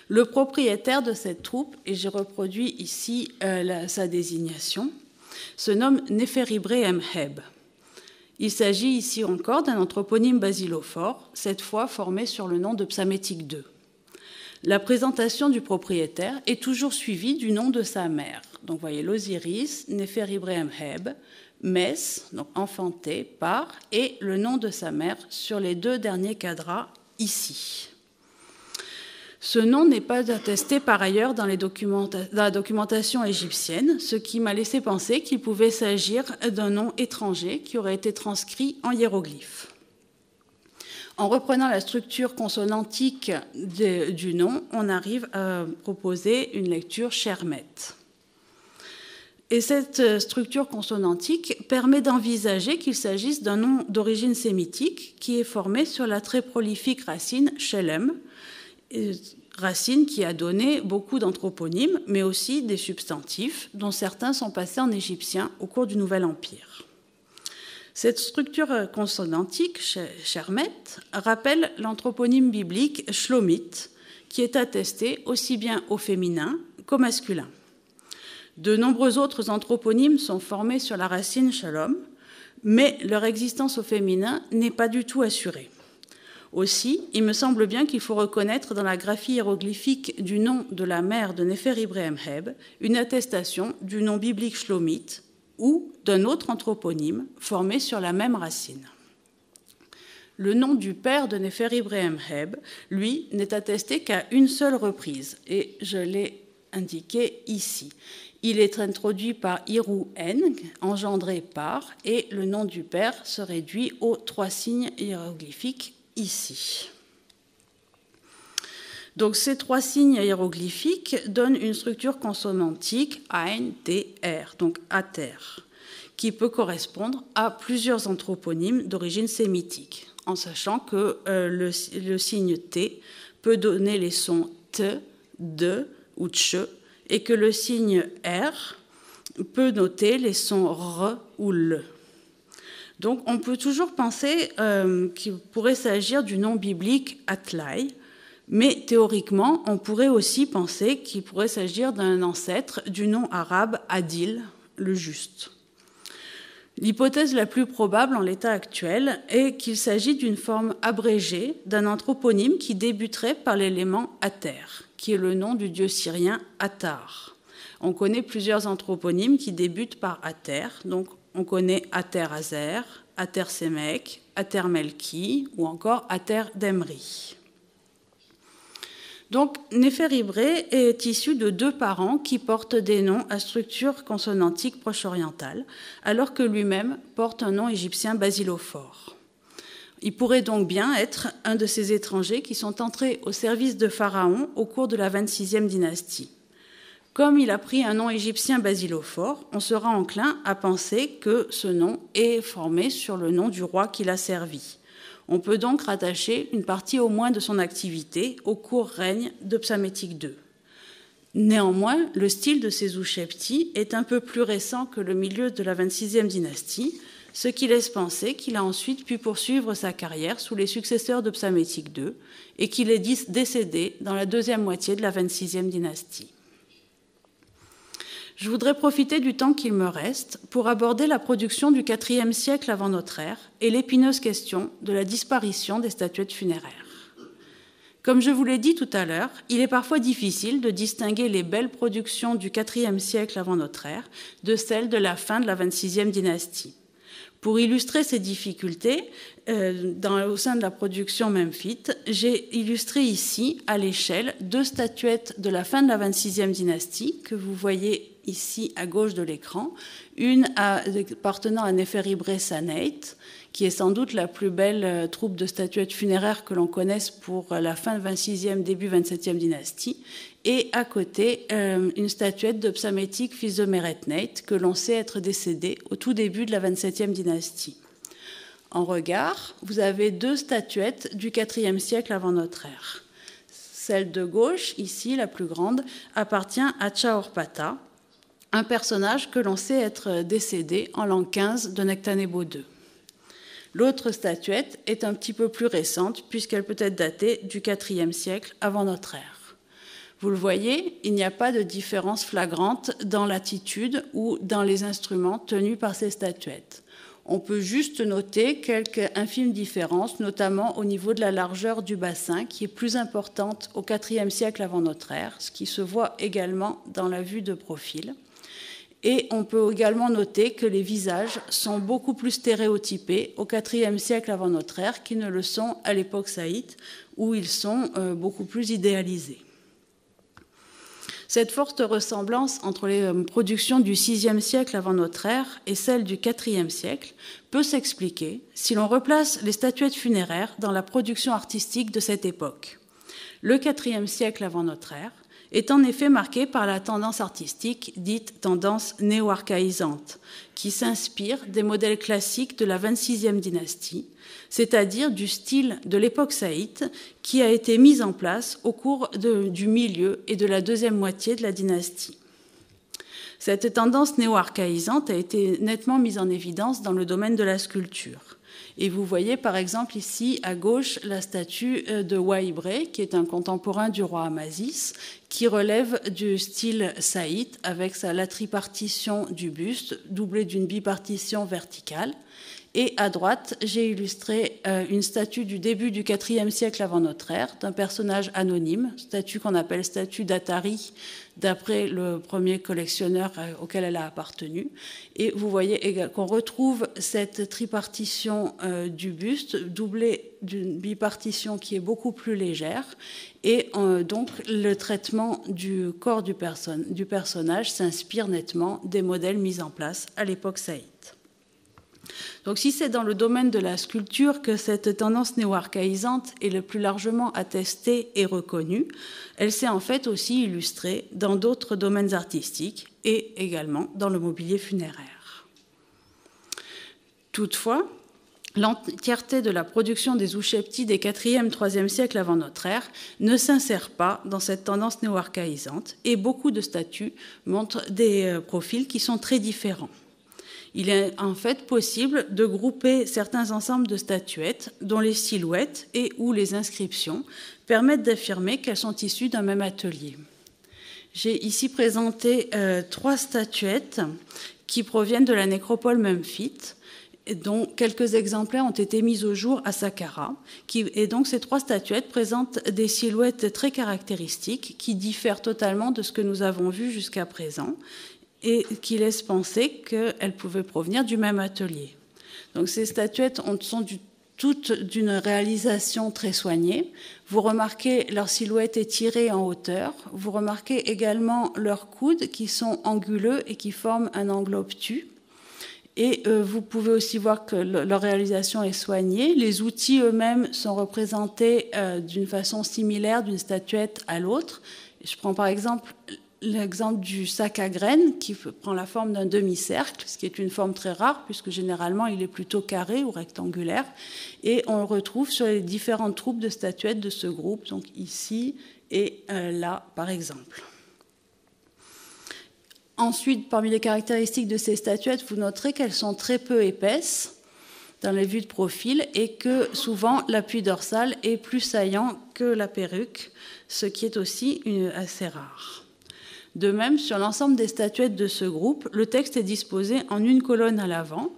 Le propriétaire de cette troupe, et j'ai reproduit ici sa désignation, se nomme Néféribré Mheb. Il s'agit ici encore d'un anthroponyme basilophore, cette fois formé sur le nom de Psamétique II. La présentation du propriétaire est toujours suivie du nom de sa mère. Donc, vous voyez l'Osiris, Néféribré Mheb, Mès, donc enfanté par, et le nom de sa mère sur les 2 derniers cadras ici. Ce nom n'est pas attesté par ailleurs dans la documentation égyptienne, ce qui m'a laissé penser qu'il pouvait s'agir d'un nom étranger qui aurait été transcrit en hiéroglyphe. En reprenant la structure consonantique du nom, on arrive à proposer une lecture Shermet. Et cette structure consonantique permet d'envisager qu'il s'agisse d'un nom d'origine sémitique qui est formé sur la très prolifique racine Shelem, racine qui a donné beaucoup d'anthroponymes, mais aussi des substantifs, dont certains sont passés en égyptien au cours du Nouvel Empire. Cette structure consonantique, Shermet, rappelle l'anthroponyme biblique Shlomit, qui est attesté aussi bien au féminin qu'au masculin. De nombreux autres anthroponymes sont formés sur la racine Shalom, mais leur existence au féminin n'est pas du tout assurée. Aussi, il me semble bien qu'il faut reconnaître dans la graphie hiéroglyphique du nom de la mère de Néfer Ibrahim Heb une attestation du nom biblique Shlomit ou d'un autre anthroponyme formé sur la même racine. Le nom du père de Néfer Ibrahim Heb, lui, n'est attesté qu'à une seule reprise, et je l'ai indiqué ici. Il est introduit par Iru-En, engendré par, et le nom du père se réduit aux 3 signes hiéroglyphiques ici. Donc ces 3 signes hiéroglyphiques donnent une structure consonantique Ein, T, R, donc ater, qui peut correspondre à plusieurs anthroponymes d'origine sémitique, en sachant que le signe T peut donner les sons T, D ou Tche, et que le signe R peut noter les sons R ou L. Donc on peut toujours penser qu'il pourrait s'agir du nom biblique Atlai, mais théoriquement, on pourrait aussi penser qu'il pourrait s'agir d'un ancêtre du nom arabe Adil, le juste. L'hypothèse la plus probable en l'état actuel est qu'il s'agit d'une forme abrégée d'un anthroponyme qui débuterait par l'élément Ater, qui est le nom du dieu syrien Attar. On connaît plusieurs anthroponymes qui débutent par Ater, donc on connaît Ater Azer, Ater Semek, Ater Melki ou encore Ater Demri. Donc, Néfer Ibré est issu de 2 parents qui portent des noms à structure consonantique proche-orientale, alors que lui-même porte un nom égyptien basilophore. Il pourrait donc bien être un de ces étrangers qui sont entrés au service de Pharaon au cours de la 26e dynastie. Comme il a pris un nom égyptien basilophore, on sera enclin à penser que ce nom est formé sur le nom du roi qui l'a servi. On peut donc rattacher une partie au moins de son activité au court règne de Psamétique II. Néanmoins, le style de Sézouchepti est un peu plus récent que le milieu de la 26e dynastie, ce qui laisse penser qu'il a ensuite pu poursuivre sa carrière sous les successeurs de Psamétique II et qu'il est décédé dans la 2e moitié de la 26e dynastie. Je voudrais profiter du temps qu'il me reste pour aborder la production du IVe siècle avant notre ère et l'épineuse question de la disparition des statuettes funéraires. Comme je vous l'ai dit tout à l'heure, il est parfois difficile de distinguer les belles productions du IVe siècle avant notre ère de celles de la fin de la 26e dynastie. Pour illustrer ces difficultés, au sein de la production memphite, j'ai illustré ici, à l'échelle, 2 statuettes de la fin de la 26e dynastie que vous voyez ici à gauche de l'écran, une appartenant à Néfer Ibré Saneit, qui est sans doute la plus belle troupe de statuettes funéraires que l'on connaisse pour la fin de 26e, début 27e dynastie, et à côté, une statuette de Psamétique, fils de Meretneit, que l'on sait être décédé au tout début de la 27e dynastie. En regard, vous avez 2 statuettes du IVe siècle avant notre ère. Celle de gauche, ici, la plus grande, appartient à Chaorpata, un personnage que l'on sait être décédé en l'an 15 de Nectanebo II. L'autre statuette est un petit peu plus récente, puisqu'elle peut être datée du IVe siècle avant notre ère. Vous le voyez, il n'y a pas de différence flagrante dans l'attitude ou dans les instruments tenus par ces statuettes. On peut juste noter quelques infimes différences, notamment au niveau de la largeur du bassin, qui est plus importante au IVe siècle avant notre ère, ce qui se voit également dans la vue de profil. Et on peut également noter que les visages sont beaucoup plus stéréotypés au IVe siècle avant notre ère qu'ils ne le sont à l'époque saïte, où ils sont beaucoup plus idéalisés. Cette forte ressemblance entre les productions du VIe siècle avant notre ère et celles du IVe siècle peut s'expliquer si l'on replace les statuettes funéraires dans la production artistique de cette époque. Le IVe siècle avant notre ère est en effet marqué par la tendance artistique dite tendance néo-archaïsante, qui s'inspire des modèles classiques de la 26e dynastie, c'est-à-dire du style de l'époque saïte qui a été mis en place au cours du milieu et de la deuxième moitié de la dynastie. Cette tendance néo-archaïsante a été nettement mise en évidence dans le domaine de la sculpture. Et vous voyez par exemple ici à gauche la statue de Wahibré, qui est un contemporain du roi Amasis, qui relève du style saïte avec la tripartition du buste, doublée d'une bipartition verticale. Et à droite, j'ai illustré une statue du début du IVe siècle avant notre ère, d'un personnage anonyme, statue qu'on appelle statue d'Atari, d'après le premier collectionneur auquel elle a appartenu. Et vous voyez qu'on retrouve cette tripartition du buste, doublée d'une bipartition qui est beaucoup plus légère. Et donc, le traitement du corps du personnage s'inspire nettement des modèles mis en place à l'époque saïte. Donc si c'est dans le domaine de la sculpture que cette tendance néo-archaïsante est le plus largement attestée et reconnue, elle s'est en fait aussi illustrée dans d'autres domaines artistiques et également dans le mobilier funéraire. Toutefois, l'entièreté de la production des Ushepti des 4e, 3e siècles avant notre ère ne s'insère pas dans cette tendance néo-archaïsante et beaucoup de statues montrent des profils qui sont très différents. Il est en fait possible de grouper certains ensembles de statuettes dont les silhouettes et ou les inscriptions permettent d'affirmer qu'elles sont issues d'un même atelier. J'ai ici présenté 3 statuettes qui proviennent de la nécropole memphite, dont quelques exemplaires ont été mis au jour à Saqqara. Et donc ces 3 statuettes présentent des silhouettes très caractéristiques qui diffèrent totalement de ce que nous avons vu jusqu'à présent, et qui laisse penser qu'elles pouvaient provenir du même atelier. Donc ces statuettes sont toutes d'une réalisation très soignée. Vous remarquez leur silhouette étirée en hauteur. Vous remarquez également leurs coudes qui sont anguleux et qui forment un angle obtus. Et vous pouvez aussi voir que leur réalisation est soignée. Les outils eux-mêmes sont représentés d'une façon similaire d'une statuette à l'autre. Je prends par exemple l'exemple du sac à graines qui prend la forme d'un demi-cercle, ce qui est une forme très rare puisque généralement il est plutôt carré ou rectangulaire. Et on le retrouve sur les différentes troupes de statuettes de ce groupe, donc ici et là par exemple. Ensuite, parmi les caractéristiques de ces statuettes, vous noterez qu'elles sont très peu épaisses dans les vues de profil et que souvent l'appui dorsal est plus saillant que la perruque, ce qui est aussi assez rare. De même, sur l'ensemble des statuettes de ce groupe, le texte est disposé en une colonne à l'avant.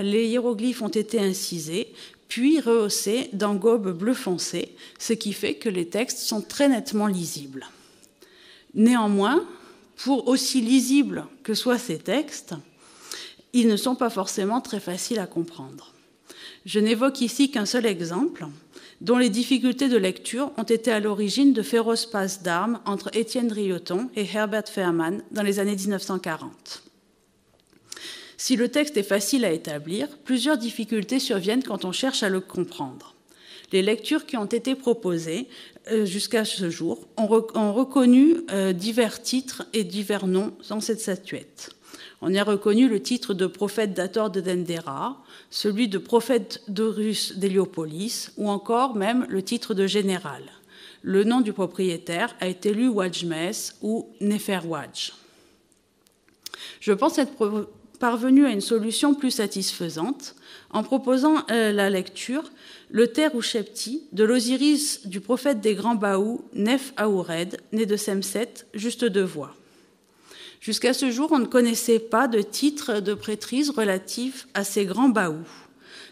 Les hiéroglyphes ont été incisés, puis rehaussés d'engobe bleu foncé, ce qui fait que les textes sont très nettement lisibles. Néanmoins, pour aussi lisibles que soient ces textes, ils ne sont pas forcément très faciles à comprendre. Je n'évoque ici qu'un seul exemple, dont les difficultés de lecture ont été à l'origine de féroces passes d'armes entre Étienne Drioton et Herbert Fehrman dans les années 1940. Si le texte est facile à établir, plusieurs difficultés surviennent quand on cherche à le comprendre. Les lectures qui ont été proposées jusqu'à ce jour ont reconnu divers titres et divers noms dans cette statuette. On y a reconnu le titre de prophète d'Hathor de Dendera, celui de prophète d'Horus d'Héliopolis, ou encore même le titre de général. Le nom du propriétaire a été lu Wajmes ou Neferwaj. Je pense être parvenu à une solution plus satisfaisante en proposant la lecture le Ter Ushepti de l'Osiris du prophète des Grands Baous, Nef Aoured, né de Semset, juste 2 voix. Jusqu'à ce jour, on ne connaissait pas de titre de prêtrise relatif à ces grands baous.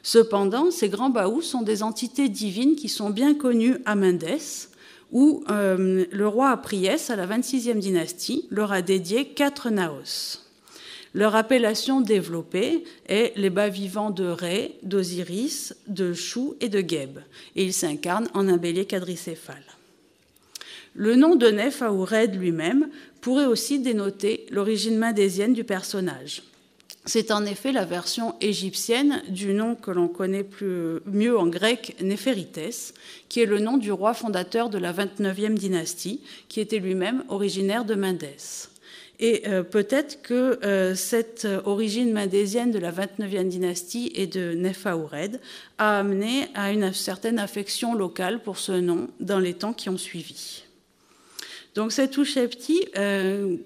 Cependant, ces grands baous sont des entités divines qui sont bien connues à Mendès, où le roi Apries, à la 26e dynastie, leur a dédié 4 naos. Leur appellation développée est les bas vivants de Ré, d'Osiris, de Chou et de Geb, et ils s'incarnent en un bélier quadricéphale. Le nom de Nef-Aoured lui-même pourrait aussi dénoter l'origine mendésienne du personnage. C'est en effet la version égyptienne du nom que l'on connaît mieux en grec, Néphérites, qui est le nom du roi fondateur de la 29e dynastie, qui était lui-même originaire de Mendès. Et peut-être que cette origine mendésienne de la 29e dynastie et de Nef-Aoured a amené à une certaine affection locale pour ce nom dans les temps qui ont suivi. Donc cet Ushepti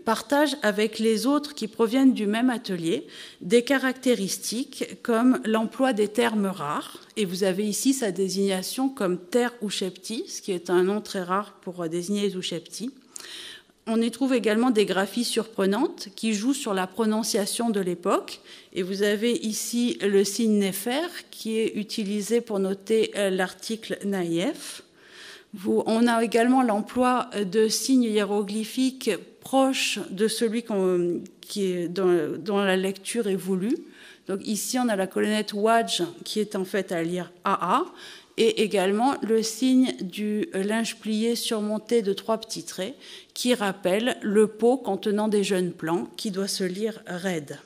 partage avec les autres qui proviennent du même atelier des caractéristiques comme l'emploi des termes rares, et vous avez ici sa désignation comme terre Ushepti, ce qui est un nom très rare pour désigner les Ushepti. On y trouve également des graphies surprenantes qui jouent sur la prononciation de l'époque, et vous avez ici le signe Néfer qui est utilisé pour noter l'article Naïef. On a également l'emploi de signes hiéroglyphiques proches de celui dont la lecture est voulue. Donc ici, on a la colonnette Waj qui est en fait à lire AA, et également le signe du linge plié surmonté de 3 petits traits qui rappelle le pot contenant des jeunes plants qui doit se lire raide.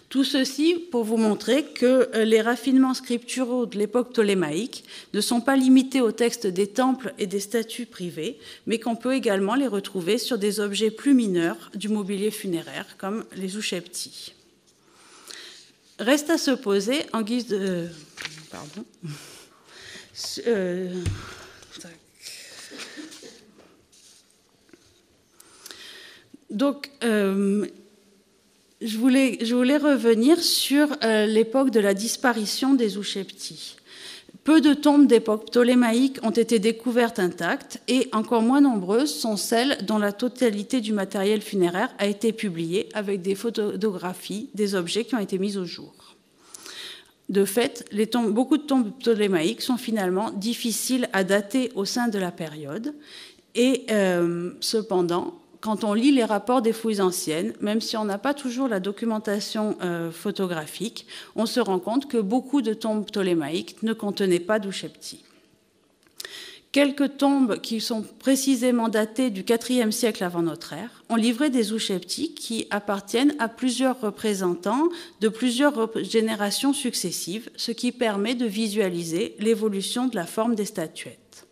Tout ceci pour vous montrer que les raffinements scripturaux de l'époque ptolémaïque ne sont pas limités aux textes des temples et des statues privées, mais qu'on peut également les retrouver sur des objets plus mineurs du mobilier funéraire, comme les Ushepti. Reste à se poser en guise de... Pardon. Donc... Je voulais revenir sur l'époque de la disparition des Ushepti. Peu de tombes d'époque ptolémaïque ont été découvertes intactes et encore moins nombreuses sont celles dont la totalité du matériel funéraire a été publiée avec des photographies des objets qui ont été mis au jour. De fait, beaucoup de tombes ptolémaïques sont finalement difficiles à dater au sein de la période et cependant, quand on lit les rapports des fouilles anciennes, même si on n'a pas toujours la documentation photographique, on se rend compte que beaucoup de tombes ptolémaïques ne contenaient pas d'Ushepti. Quelques tombes qui sont précisément datées du IVe siècle avant notre ère ont livré des Ushepti qui appartiennent à plusieurs représentants de plusieurs générations successives, ce qui permet de visualiser l'évolution de la forme des statuettes.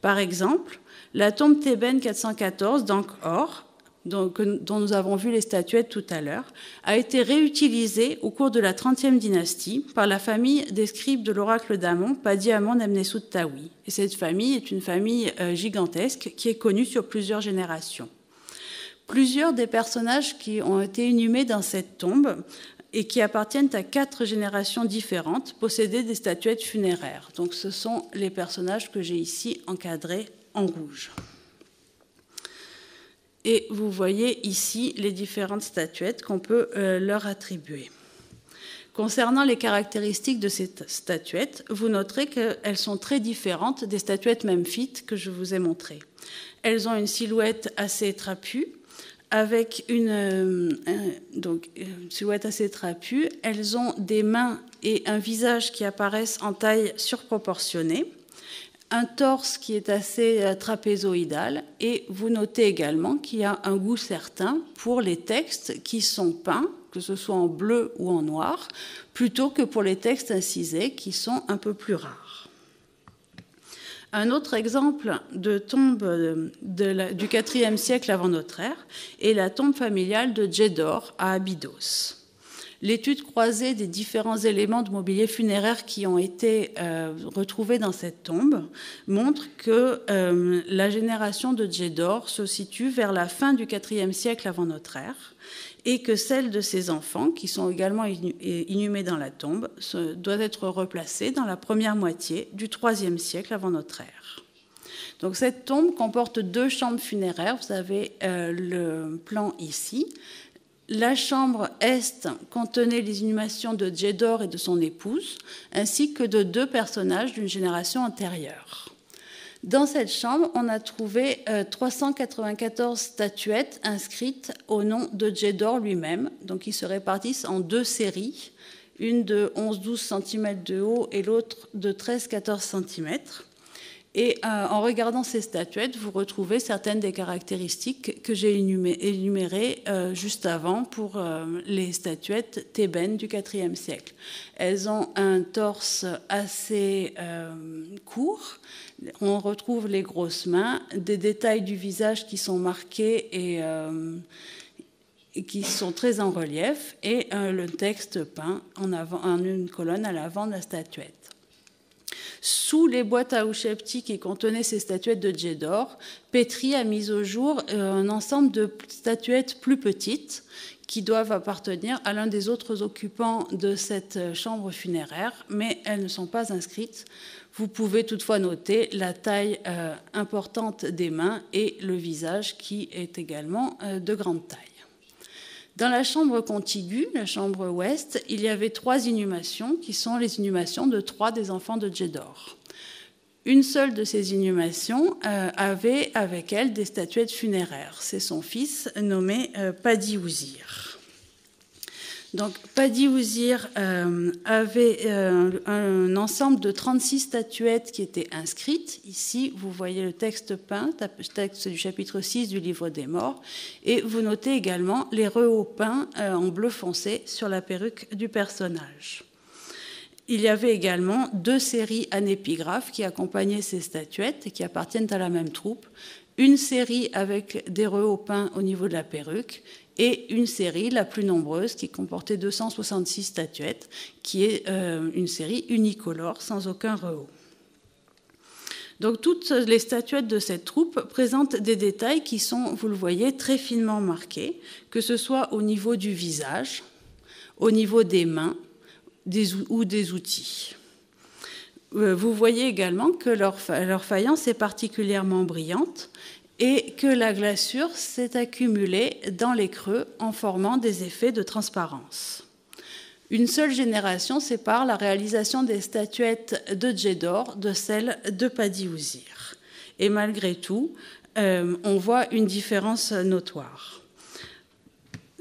Par exemple, la tombe thébaine 414 d'Angkor, dont nous avons vu les statuettes tout à l'heure, a été réutilisée au cours de la 30e dynastie par la famille des scribes de l'oracle d'Amon, Padi Amon Amnesut Tawi. Et cette famille est une famille gigantesque qui est connue sur plusieurs générations. Plusieurs des personnages qui ont été inhumés dans cette tombe et qui appartiennent à 4 générations différentes possédaient des statuettes funéraires. Donc ce sont les personnages que j'ai ici encadrés en rouge. Et vous voyez ici les différentes statuettes qu'on peut leur attribuer. Concernant les caractéristiques de ces statuettes, vous noterez qu'elles sont très différentes des statuettes memphites que je vous ai montrées. Elles ont une silhouette assez trapue, avec une silhouette assez trapue. Elles ont des mains et un visage qui apparaissent en taille surproportionnée, un torse qui est assez trapézoïdal, et vous notez également qu'il y a un goût certain pour les textes qui sont peints, que ce soit en bleu ou en noir, plutôt que pour les textes incisés qui sont un peu plus rares. Un autre exemple de tombe du IVe siècle avant notre ère est la tombe familiale de Djedor à Abydos. L'étude croisée des différents éléments de mobilier funéraire qui ont été retrouvés dans cette tombe montre que la génération de Djedor se situe vers la fin du IVe siècle avant notre ère et que celle de ses enfants, qui sont également inhumés dans la tombe, doit être replacée dans la première moitié du IIIe siècle avant notre ère. Donc cette tombe comporte 2 chambres funéraires. Vous avez le plan ici. La chambre est contenait les inhumations de Djedor et de son épouse, ainsi que de 2 personnages d'une génération antérieure. Dans cette chambre, on a trouvé 394 statuettes inscrites au nom de Djedor lui-même. Donc, ils se répartissent en 2 séries, une de 11-12 cm de haut et l'autre de 13-14 cm. Et en regardant ces statuettes, vous retrouvez certaines des caractéristiques que j'ai énumérées juste avant pour les statuettes thébaines du IVe siècle. Elles ont un torse assez court. On retrouve les grosses mains, des détails du visage qui sont marqués et qui sont très en relief, et le texte peint en une colonne à l'avant de la statuette. Sous les boîtes à Ushepti qui contenaient ces statuettes de Djedor, Petrie a mis au jour un ensemble de statuettes plus petites qui doivent appartenir à l'un des autres occupants de cette chambre funéraire, mais elles ne sont pas inscrites. Vous pouvez toutefois noter la taille importante des mains et le visage qui est également de grande taille. Dans la chambre contiguë, la chambre ouest, il y avait 3 inhumations qui sont les inhumations de 3 des enfants de Djedor. Une seule de ces inhumations avait avec elle des statuettes funéraires. C'est son fils nommé Padi Ouzir. Donc, Padi Ouzir avait un ensemble de 36 statuettes qui étaient inscrites. Ici, vous voyez le texte peint, le texte du chapitre 6 du livre des morts. Et vous notez également les rehautes peints en bleu foncé sur la perruque du personnage. Il y avait également 2 séries anépigraphes qui accompagnaient ces statuettes et qui appartiennent à la même troupe. Une série avec des rehautes peints au niveau de la perruque et une série, la plus nombreuse, qui comportait 266 statuettes, qui est une série unicolore, sans aucun rehaut. Donc toutes les statuettes de cette troupe présentent des détails qui sont, vous le voyez, très finement marqués, que ce soit au niveau du visage, au niveau des mains ou des outils. Vous voyez également que leur faïence est particulièrement brillante et que la glaçure s'est accumulée dans les creux en formant des effets de transparence. Une seule génération sépare la réalisation des statuettes de Djedor de celle de Padi Ouzir. Et malgré tout, on voit une différence notoire.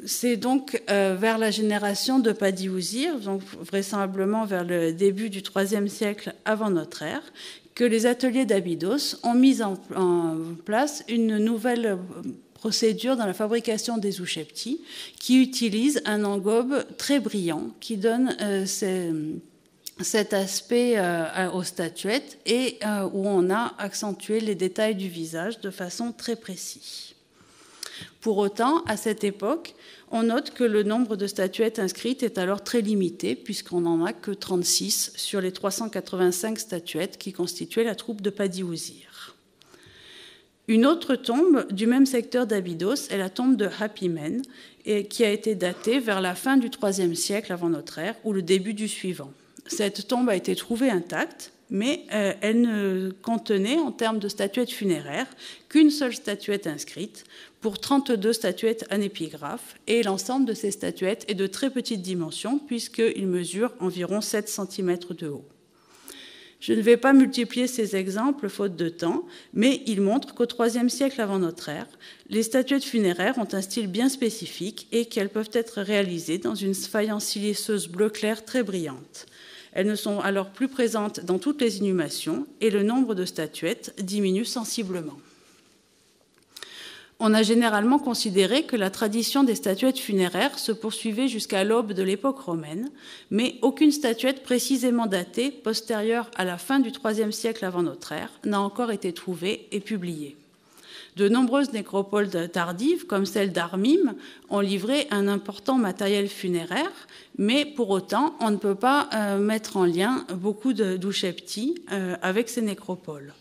C'est donc vers la génération de Padi Ouzir, donc vraisemblablement vers le début du IIIe siècle avant notre ère, que les ateliers d'Abydos ont mis en place une nouvelle procédure dans la fabrication des Ushepti qui utilise un engobe très brillant qui donne cet aspect aux statuettes et où on a accentué les détails du visage de façon très précise. Pour autant, à cette époque, on note que le nombre de statuettes inscrites est alors très limité, puisqu'on n'en a que 36 sur les 385 statuettes qui constituaient la troupe de Padi Ouzir. Une autre tombe du même secteur d'Abydos est la tombe de Hapimen, qui a été datée vers la fin du IIIe siècle avant notre ère ou le début du suivant. Cette tombe a été trouvée intacte, mais elle ne contenait, en termes de statuettes funéraires, qu'une seule statuette inscrite, pour 32 statuettes anépigraphes, et l'ensemble de ces statuettes est de très petite dimension, puisqu'il mesure environ 7 cm de haut. Je ne vais pas multiplier ces exemples, faute de temps, mais ils montrent qu'au IIIe siècle avant notre ère, les statuettes funéraires ont un style bien spécifique et qu'elles peuvent être réalisées dans une faïence siliceuse bleu clair très brillante. Elles ne sont alors plus présentes dans toutes les inhumations et le nombre de statuettes diminue sensiblement. On a généralement considéré que la tradition des statuettes funéraires se poursuivait jusqu'à l'aube de l'époque romaine, mais aucune statuette précisément datée, postérieure à la fin du IIIe siècle avant notre ère, n'a encore été trouvée et publiée. De nombreuses nécropoles tardives, comme celle d'Armim, ont livré un important matériel funéraire, mais pour autant, on ne peut pas mettre en lien beaucoup d'Ushepti avec ces nécropoles.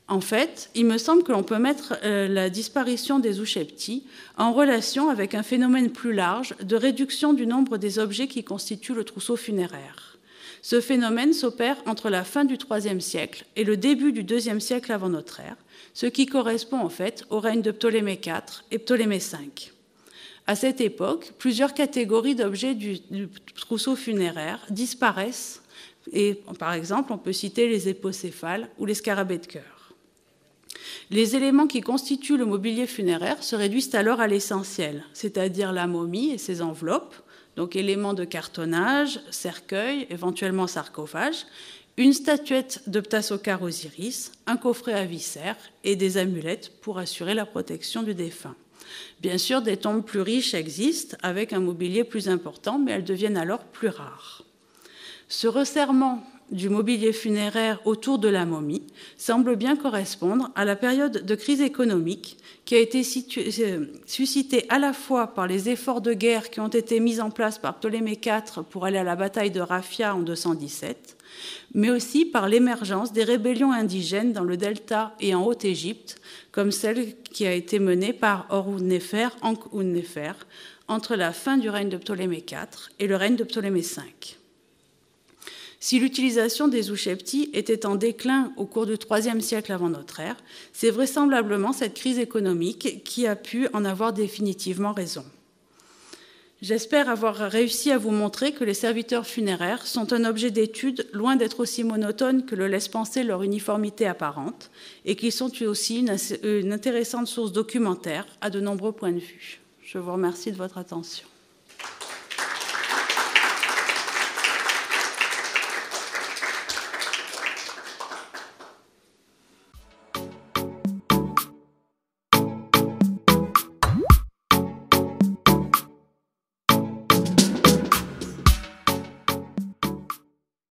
En fait, il me semble que l'on peut mettre la disparition des Ushepti en relation avec un phénomène plus large de réduction du nombre des objets qui constituent le trousseau funéraire. Ce phénomène s'opère entre la fin du IIIe siècle et le début du IIe siècle avant notre ère, ce qui correspond en fait au règne de Ptolémée IV et Ptolémée V. À cette époque, plusieurs catégories d'objets du trousseau funéraire disparaissent, et par exemple, on peut citer les épocéphales ou les scarabées de cœur. Les éléments qui constituent le mobilier funéraire se réduisent alors à l'essentiel, c'est-à-dire la momie et ses enveloppes, donc éléments de cartonnage, cercueil, éventuellement sarcophage, une statuette de Ptassocar Osiris, un coffret à viscères et des amulettes pour assurer la protection du défunt. Bien sûr, des tombes plus riches existent avec un mobilier plus important, mais elles deviennent alors plus rares. Ce resserrement du mobilier funéraire autour de la momie semble bien correspondre à la période de crise économique qui a été suscitée à la fois par les efforts de guerre qui ont été mis en place par Ptolémée IV pour aller à la bataille de Raphia en 217, mais aussi par l'émergence des rébellions indigènes dans le Delta et en Haute-Égypte, comme celle qui a été menée par Or-ud-Néfer, Ankh-ud-Néfer, entre la fin du règne de Ptolémée IV et le règne de Ptolémée V. Si l'utilisation des ousheptis était en déclin au cours du IIIe siècle avant notre ère, c'est vraisemblablement cette crise économique qui a pu en avoir définitivement raison. J'espère avoir réussi à vous montrer que les serviteurs funéraires sont un objet d'étude loin d'être aussi monotone que le laisse penser leur uniformité apparente et qu'ils sont aussi une intéressante source documentaire à de nombreux points de vue. Je vous remercie de votre attention.